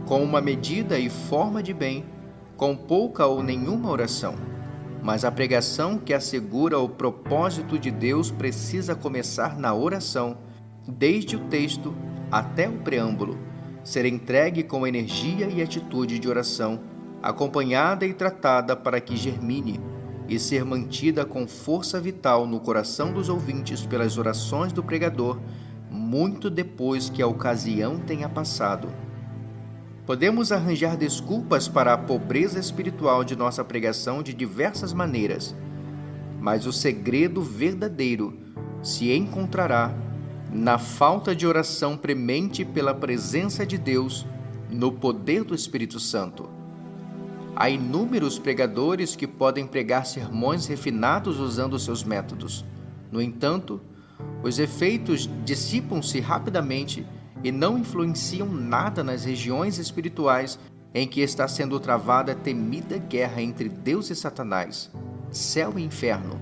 com uma medida e forma de bem, com pouca ou nenhuma oração. Mas a pregação que assegura o propósito de Deus precisa começar na oração, desde o texto até o preâmbulo, ser entregue com energia e atitude de oração, acompanhada e tratada para que germine, e ser mantida com força vital no coração dos ouvintes pelas orações do pregador, muito depois que a ocasião tenha passado. Podemos arranjar desculpas para a pobreza espiritual de nossa pregação de diversas maneiras, mas o segredo verdadeiro se encontrará na falta de oração premente pela presença de Deus, no poder do Espírito Santo. Há inúmeros pregadores que podem pregar sermões refinados usando seus métodos. No entanto, os efeitos dissipam-se rapidamente e não influenciam nada nas regiões espirituais em que está sendo travada a temida guerra entre Deus e Satanás, céu e inferno,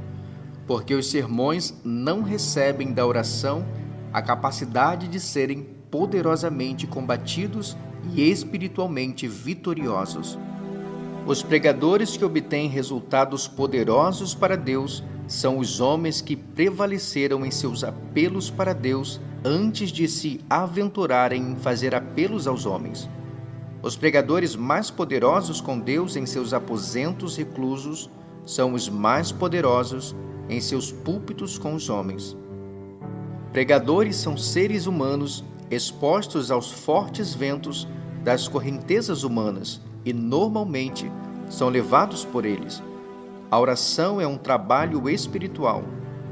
porque os sermões não recebem da oração a capacidade de serem poderosamente combatidos e espiritualmente vitoriosos. Os pregadores que obtêm resultados poderosos para Deus são os homens que prevaleceram em seus apelos para Deus antes de se aventurarem em fazer apelos aos homens. Os pregadores mais poderosos com Deus em seus aposentos reclusos são os mais poderosos em seus púlpitos com os homens. Pregadores são seres humanos expostos aos fortes ventos das correntezas humanas e normalmente são levados por eles. A oração é um trabalho espiritual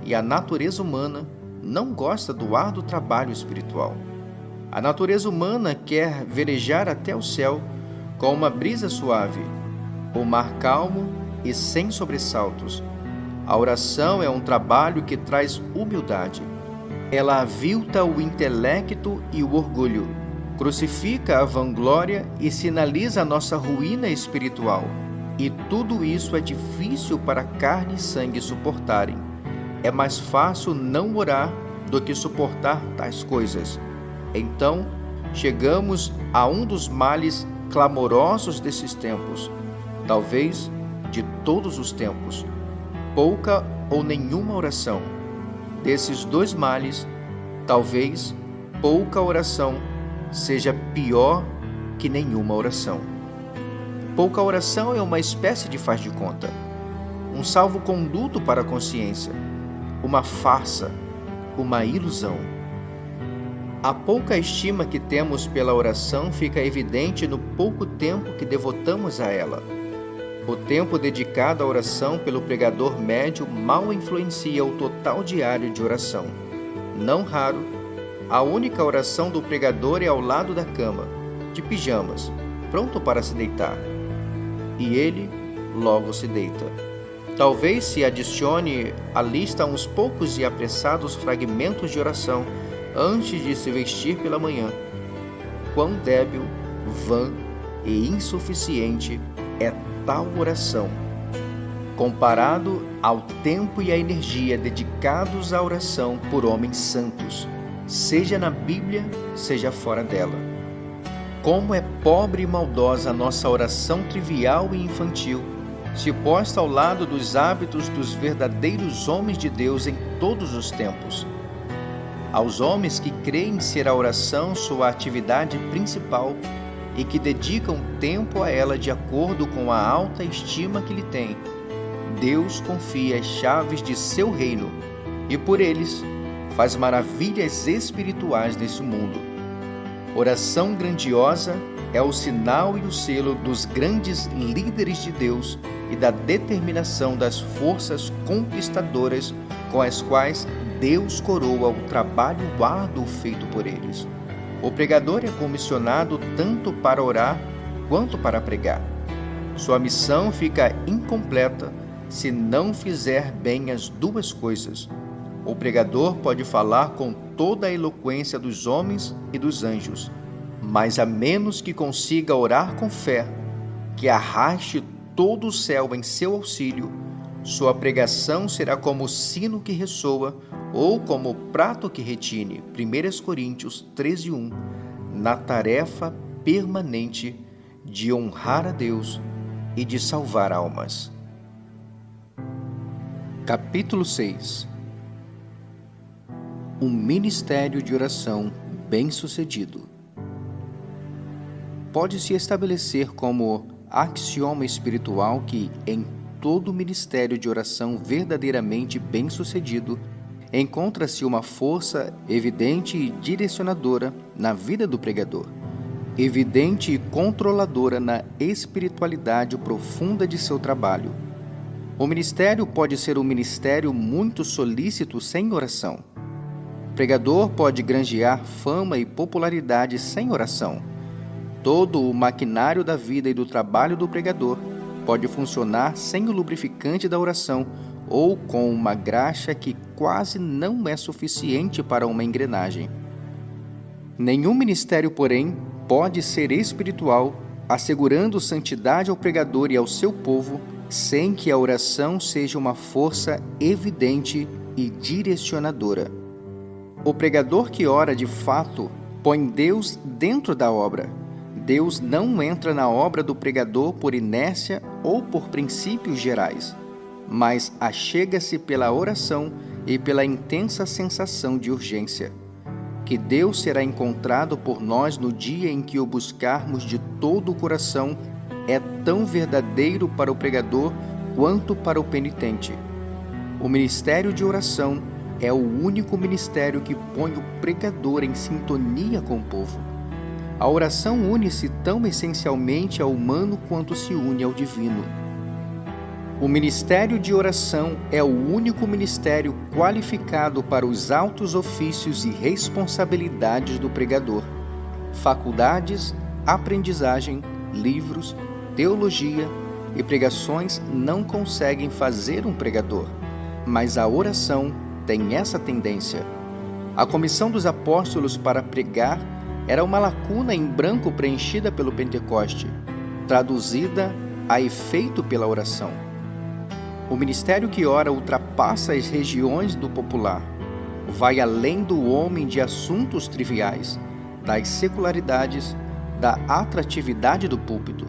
e a natureza humana não gosta do árduo trabalho espiritual. A natureza humana quer velejar até o céu com uma brisa suave, o mar calmo e sem sobressaltos. A oração é um trabalho que traz humildade. Ela avilta o intelecto e o orgulho, crucifica a vanglória e sinaliza a nossa ruína espiritual. E tudo isso é difícil para carne e sangue suportarem. É mais fácil não orar do que suportar tais coisas. Então, chegamos a um dos males clamorosos desses tempos, talvez de todos os tempos: pouca ou nenhuma oração. Desses dois males, talvez pouca oração seja pior que nenhuma oração. Pouca oração é uma espécie de faz de conta, um salvo-conduto para a consciência, uma farsa, uma ilusão. A pouca estima que temos pela oração fica evidente no pouco tempo que devotamos a ela. O tempo dedicado à oração pelo pregador médio mal influencia o total diário de oração. Não raro, a única oração do pregador é ao lado da cama, de pijamas, pronto para se deitar. E ele logo se deita. Talvez se adicione à lista uns poucos e apressados fragmentos de oração antes de se vestir pela manhã. Quão débil, vã e insuficiente é tal oração, comparado ao tempo e à energia dedicados à oração por homens santos, seja na Bíblia, seja fora dela. Como é pobre e maldosa a nossa oração trivial e infantil, se posta ao lado dos hábitos dos verdadeiros homens de Deus em todos os tempos. Aos homens que creem ser a oração sua atividade principal e que dedicam tempo a ela de acordo com a alta estima que lhe têm, Deus confia as chaves de seu reino e por eles faz maravilhas espirituais nesse mundo. Oração grandiosa é o sinal e o selo dos grandes líderes de Deus e da determinação das forças conquistadoras com as quais Deus coroa o trabalho árduo feito por eles. O pregador é comissionado tanto para orar quanto para pregar. Sua missão fica incompleta se não fizer bem as duas coisas. O pregador pode falar com toda a eloquência dos homens e dos anjos, mas a menos que consiga orar com fé, que arraste todo o céu em seu auxílio, sua pregação será como o sino que ressoa ou como o prato que retine, 1 Coríntios 13:1, na tarefa permanente de honrar a Deus e de salvar almas. Capítulo 6. Um ministério de oração bem-sucedido. Pode-se estabelecer como axioma espiritual que, em todo ministério de oração verdadeiramente bem-sucedido, encontra-se uma força evidente e direcionadora na vida do pregador, evidente e controladora na espiritualidade profunda de seu trabalho. O ministério pode ser um ministério muito solícito sem oração. O pregador pode granjear fama e popularidade sem oração. Todo o maquinário da vida e do trabalho do pregador pode funcionar sem o lubrificante da oração ou com uma graxa que quase não é suficiente para uma engrenagem. Nenhum ministério, porém, pode ser espiritual, assegurando santidade ao pregador e ao seu povo, sem que a oração seja uma força evidente e direcionadora. O pregador que ora de fato põe Deus dentro da obra. Deus não entra na obra do pregador por inércia ou por princípios gerais, mas achega-se pela oração e pela intensa sensação de urgência. Que Deus será encontrado por nós no dia em que o buscarmos de todo o coração é tão verdadeiro para o pregador quanto para o penitente. O ministério de oração é o único ministério que põe o pregador em sintonia com o povo. A oração une-se tão essencialmente ao humano quanto se une ao divino. O ministério de oração é o único ministério qualificado para os altos ofícios e responsabilidades do pregador. Faculdades, aprendizagem, livros, teologia e pregações não conseguem fazer um pregador, mas a oração tem essa tendência. A comissão dos apóstolos para pregar era uma lacuna em branco preenchida pelo Pentecoste, traduzida a efeito pela oração. O ministério que ora ultrapassa as regiões do popular, vai além do homem de assuntos triviais, das secularidades, da atratividade do púlpito,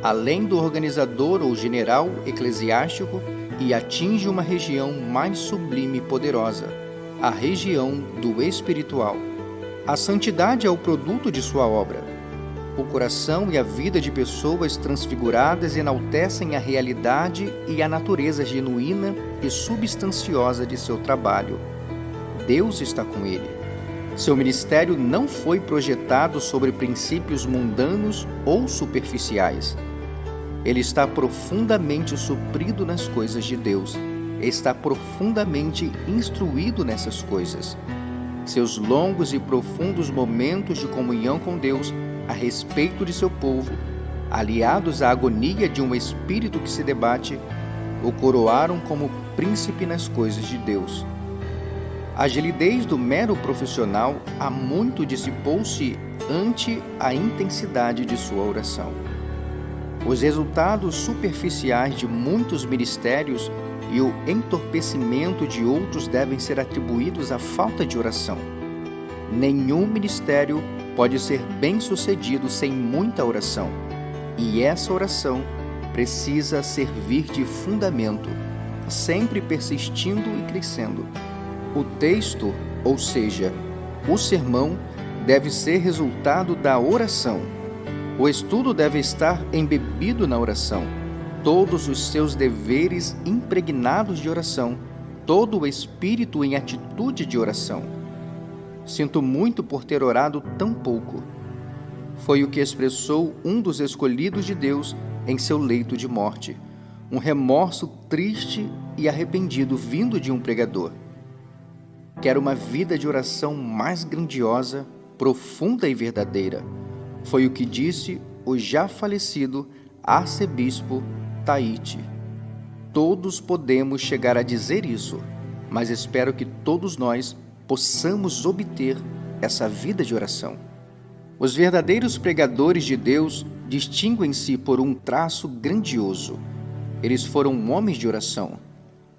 além do organizador ou general eclesiástico e atinge uma região mais sublime e poderosa, a região do espiritual. A santidade é o produto de sua obra. O coração e a vida de pessoas transfiguradas enaltecem a realidade e a natureza genuína e substanciosa de seu trabalho. Deus está com ele. Seu ministério não foi projetado sobre princípios mundanos ou superficiais. Ele está profundamente suprido nas coisas de Deus. Está profundamente instruído nessas coisas. Seus longos e profundos momentos de comunhão com Deus a respeito de seu povo, aliados à agonia de um espírito que se debate, o coroaram como príncipe nas coisas de Deus. A agilidez do mero profissional há muito dissipou-se ante a intensidade de sua oração. Os resultados superficiais de muitos ministérios e o entorpecimento de outros devem ser atribuídos à falta de oração. Nenhum ministério pode ser bem-sucedido sem muita oração, e essa oração precisa servir de fundamento, sempre persistindo e crescendo. O texto, ou seja, o sermão, deve ser resultado da oração. O estudo deve estar embebido na oração, todos os seus deveres impregnados de oração, todo o espírito em atitude de oração. Sinto muito por ter orado tão pouco. Foi o que expressou um dos escolhidos de Deus em seu leito de morte, um remorso triste e arrependido vindo de um pregador. Quero uma vida de oração mais grandiosa, profunda e verdadeira. Foi o que disse o já falecido arcebispo Tahiti. Todos podemos chegar a dizer isso, mas espero que todos nós possamos obter essa vida de oração. Os verdadeiros pregadores de Deus distinguem-se por um traço grandioso. Eles foram homens de oração.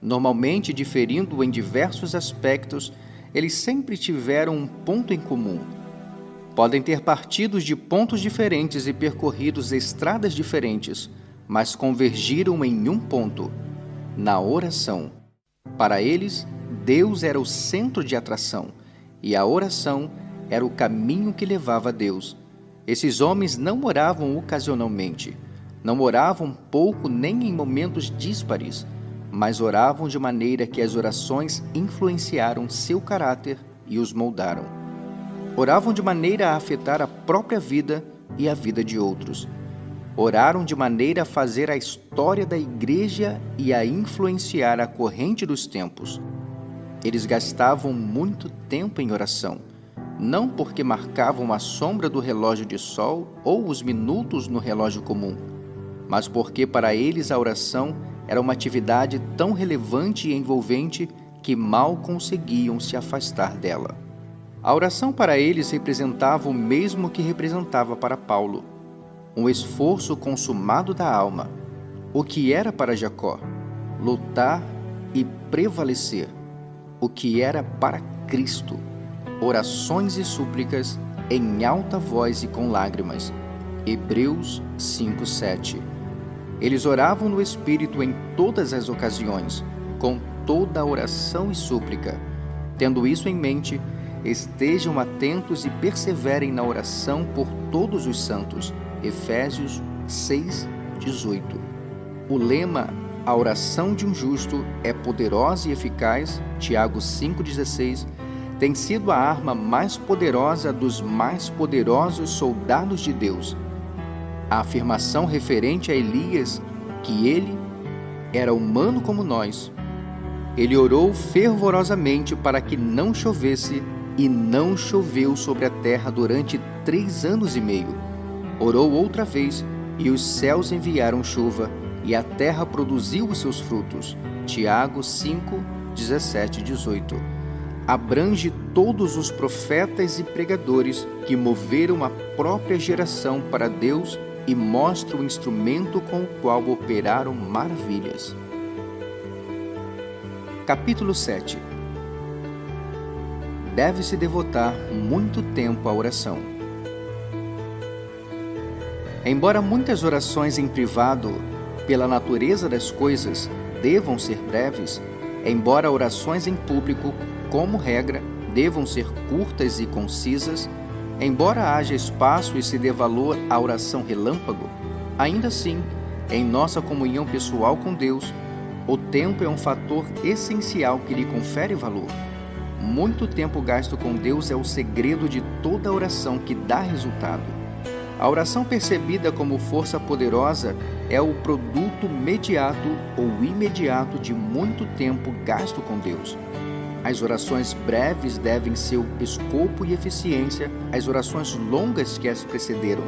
Normalmente, diferindo em diversos aspectos, eles sempre tiveram um ponto em comum. Podem ter partidos de pontos diferentes e percorridos estradas diferentes, mas convergiram em um ponto: na oração. Para eles, Deus era o centro de atração, e a oração era o caminho que levava a Deus. Esses homens não oravam ocasionalmente, não oravam pouco nem em momentos díspares, mas oravam de maneira que as orações influenciaram seu caráter e os moldaram. Oravam de maneira a afetar a própria vida e a vida de outros. Oraram de maneira a fazer a história da igreja e a influenciar a corrente dos tempos. Eles gastavam muito tempo em oração, não porque marcavam a sombra do relógio de sol ou os minutos no relógio comum, mas porque para eles a oração era uma atividade tão relevante e envolvente que mal conseguiam se afastar dela. A oração para eles representava o mesmo que representava para Paulo: um esforço consumado da alma. O que era para Jacó? Lutar e prevalecer. O que era para Cristo? Orações e súplicas em alta voz e com lágrimas. Hebreus 5:7. Eles oravam no Espírito em todas as ocasiões, com toda a oração e súplica. Tendo isso em mente, estejam atentos e perseverem na oração por todos os santos. Efésios 6:18. O lema "A oração de um justo é poderosa e eficaz", Tiago 5:16, tem sido a arma mais poderosa dos mais poderosos soldados de Deus. A afirmação referente a Elias, que ele era humano como nós. Ele orou fervorosamente para que não chovesse, e não choveu sobre a terra durante 3 anos e meio. Orou outra vez, e os céus enviaram chuva, e a terra produziu os seus frutos. Tiago 5:17-18. Abrange todos os profetas e pregadores que moveram a própria geração para Deus e mostra o instrumento com o qual operaram maravilhas. Capítulo 7. Deve-se devotar muito tempo à oração. Embora muitas orações em privado, pela natureza das coisas, devam ser breves, embora orações em público, como regra, devam ser curtas e concisas, embora haja espaço e se dê valor à oração relâmpago, ainda assim, em nossa comunhão pessoal com Deus, o tempo é um fator essencial que lhe confere valor. Muito tempo gasto com Deus é o segredo de toda oração que dá resultado. A oração percebida como força poderosa é o produto mediato ou imediato de muito tempo gasto com Deus. As orações breves devem seu escopo e eficiência às orações longas que as precederam.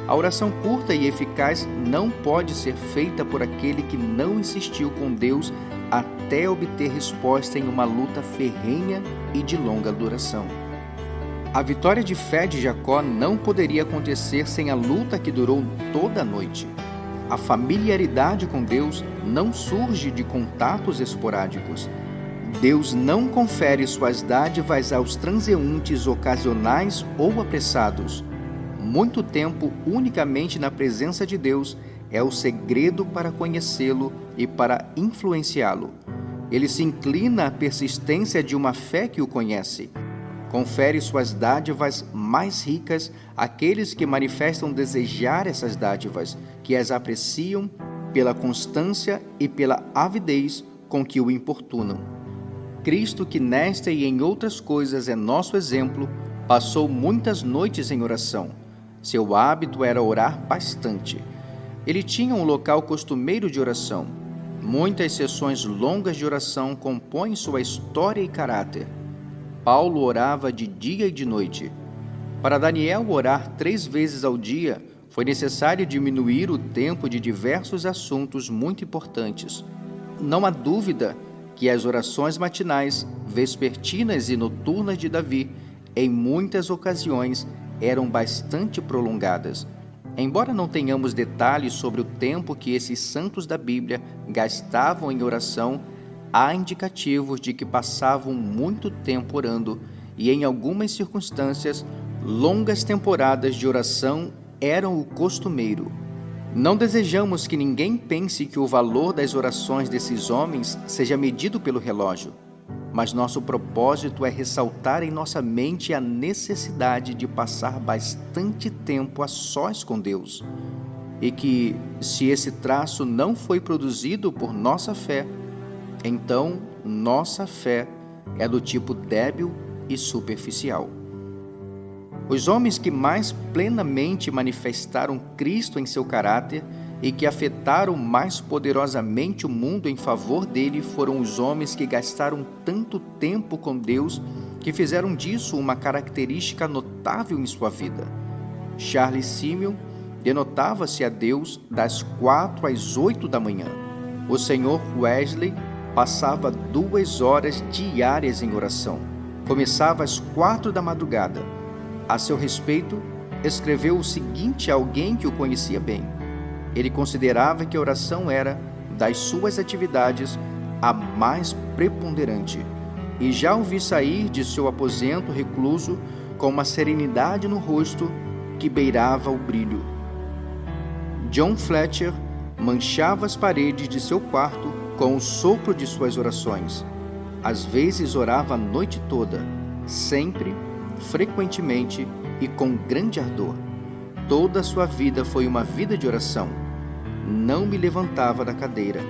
A oração curta e eficaz não pode ser feita por aquele que não insistiu com Deus até obter resposta em uma luta ferrenha e de longa duração. A vitória de fé de Jacó não poderia acontecer sem a luta que durou toda a noite. A familiaridade com Deus não surge de contatos esporádicos. Deus não confere suas dádivas aos transeuntes ocasionais ou apressados. Muito tempo unicamente na presença de Deus é o segredo para conhecê-lo e para influenciá-lo. Ele se inclina à persistência de uma fé que o conhece. Confere suas dádivas mais ricas àqueles que manifestam desejar essas dádivas, que as apreciam pela constância e pela avidez com que o importunam. Cristo, que nesta e em outras coisas é nosso exemplo, passou muitas noites em oração. Seu hábito era orar bastante. Ele tinha um local costumeiro de oração. Muitas sessões longas de oração compõem sua história e caráter. Paulo orava de dia e de noite. Para Daniel, orar 3 vezes ao dia Foi necessário diminuir o tempo de diversos assuntos muito importantes. Não há dúvida que as orações matinais, vespertinas e noturnas de Davi, em muitas ocasiões, eram bastante prolongadas. Embora não tenhamos detalhes sobre o tempo que esses santos da Bíblia gastavam em oração, há indicativos de que passavam muito tempo orando e, em algumas circunstâncias, longas temporadas de oração eram o costumeiro. Não desejamos que ninguém pense que o valor das orações desses homens seja medido pelo relógio, mas nosso propósito é ressaltar em nossa mente a necessidade de passar bastante tempo a sós com Deus, e que, se esse traço não foi produzido por nossa fé, então nossa fé é do tipo débil e superficial. Os homens que mais plenamente manifestaram Cristo em seu caráter e que afetaram mais poderosamente o mundo em favor dele foram os homens que gastaram tanto tempo com Deus que fizeram disso uma característica notável em sua vida. Charles Simeon denotava-se a Deus das 4 às 8 da manhã. O Sr. Wesley passava 2 horas diárias em oração. Começava às 4 da madrugada. A seu respeito, escreveu o seguinte a alguém que o conhecia bem. Ele considerava que a oração era, das suas atividades, a mais preponderante, e já o vi sair de seu aposento recluso com uma serenidade no rosto que beirava o brilho. John Fletcher manchava as paredes de seu quarto com o sopro de suas orações. Às vezes orava a noite toda, sempre, frequentemente e com grande ardor. Toda a sua vida foi uma vida de oração. Não me levantava da cadeira,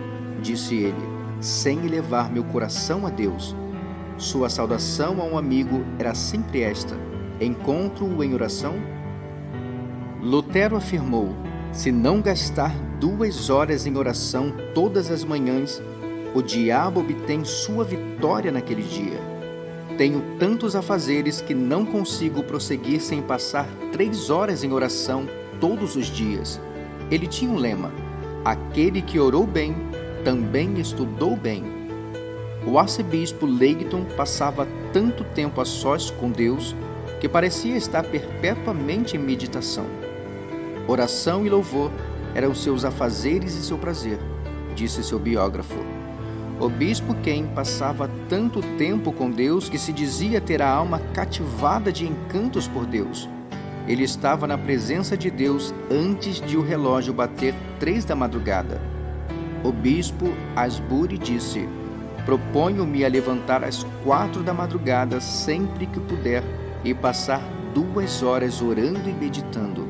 disse ele, sem elevar meu coração a Deus. Sua saudação a um amigo era sempre esta: encontro-o em oração? Lutero afirmou: se não gastar 2 horas em oração todas as manhãs, o diabo obtém sua vitória naquele dia. Tenho tantos afazeres que não consigo prosseguir sem passar 3 horas em oração todos os dias. Ele tinha um lema: aquele que orou bem, também estudou bem. O arcebispo Leighton passava tanto tempo a sós com Deus que parecia estar perpetuamente em meditação. Oração e louvor eram seus afazeres e seu prazer, disse seu biógrafo. O bispo Ken passava tanto tempo com Deus que se dizia ter a alma cativada de encantos por Deus. Ele estava na presença de Deus antes de o relógio bater 3 da madrugada. O bispo Asbury disse: proponho-me a levantar às 4 da madrugada sempre que puder e passar 2 horas orando e meditando.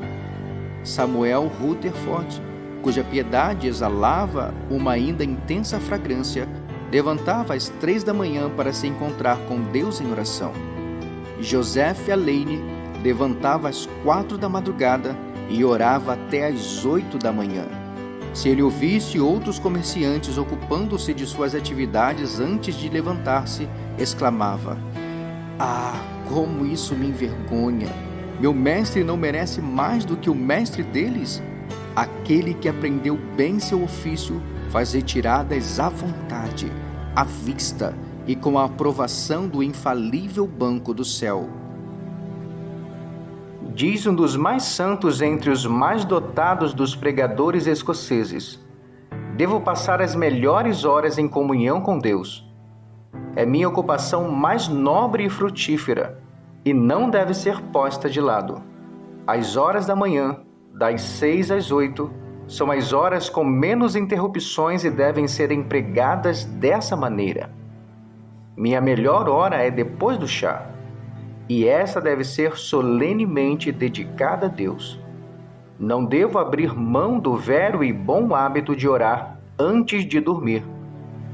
Samuel Rutherford, cuja piedade exalava uma ainda intensa fragrância, levantava às 3 da manhã para se encontrar com Deus em oração. Joseph Alleine levantava às 4 da madrugada e orava até às 8 da manhã. Se ele ouvisse outros comerciantes ocupando-se de suas atividades antes de levantar-se, exclamava: ah, como isso me envergonha! Meu mestre não merece mais do que o mestre deles? Aquele que aprendeu bem seu ofício faz retiradas à vontade, à vista e com a aprovação do infalível banco do céu. Diz um dos mais santos entre os mais dotados dos pregadores escoceses: devo passar as melhores horas em comunhão com Deus. É minha ocupação mais nobre e frutífera, e não deve ser posta de lado. As horas da manhã, das 6 às 8, são as horas com menos interrupções e devem ser empregadas dessa maneira. Minha melhor hora é depois do chá, e essa deve ser solenemente dedicada a Deus. Não devo abrir mão do velho e bom hábito de orar antes de dormir,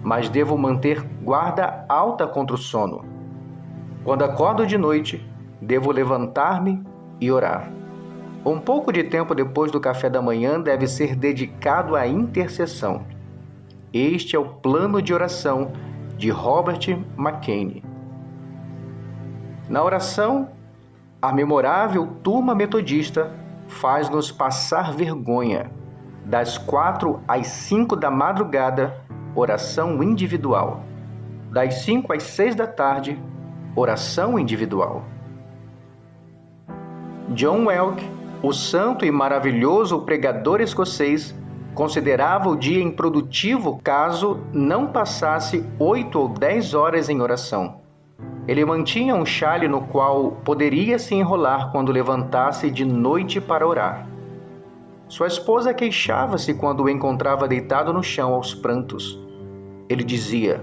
mas devo manter guarda alta contra o sono. Quando acordo de noite, devo levantar-me e orar. Um pouco de tempo depois do café da manhã deve ser dedicado à intercessão. Este é o plano de oração de Robert McKenney. Na oração, a memorável turma metodista faz-nos passar vergonha. Das 4 às 5 da madrugada, oração individual. Das 5 às 6 da tarde, oração individual. John Welch, o santo e maravilhoso pregador escocês, considerava o dia improdutivo caso não passasse 8 ou 10 horas em oração. Ele mantinha um xale no qual poderia se enrolar quando levantasse de noite para orar. Sua esposa queixava-se quando o encontrava deitado no chão aos prantos. Ele dizia: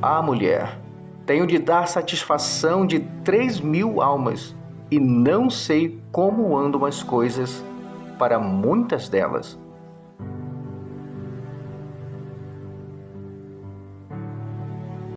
"Ah, mulher, tenho de dar satisfação de 3.000 almas e não sei como andam as coisas para muitas delas."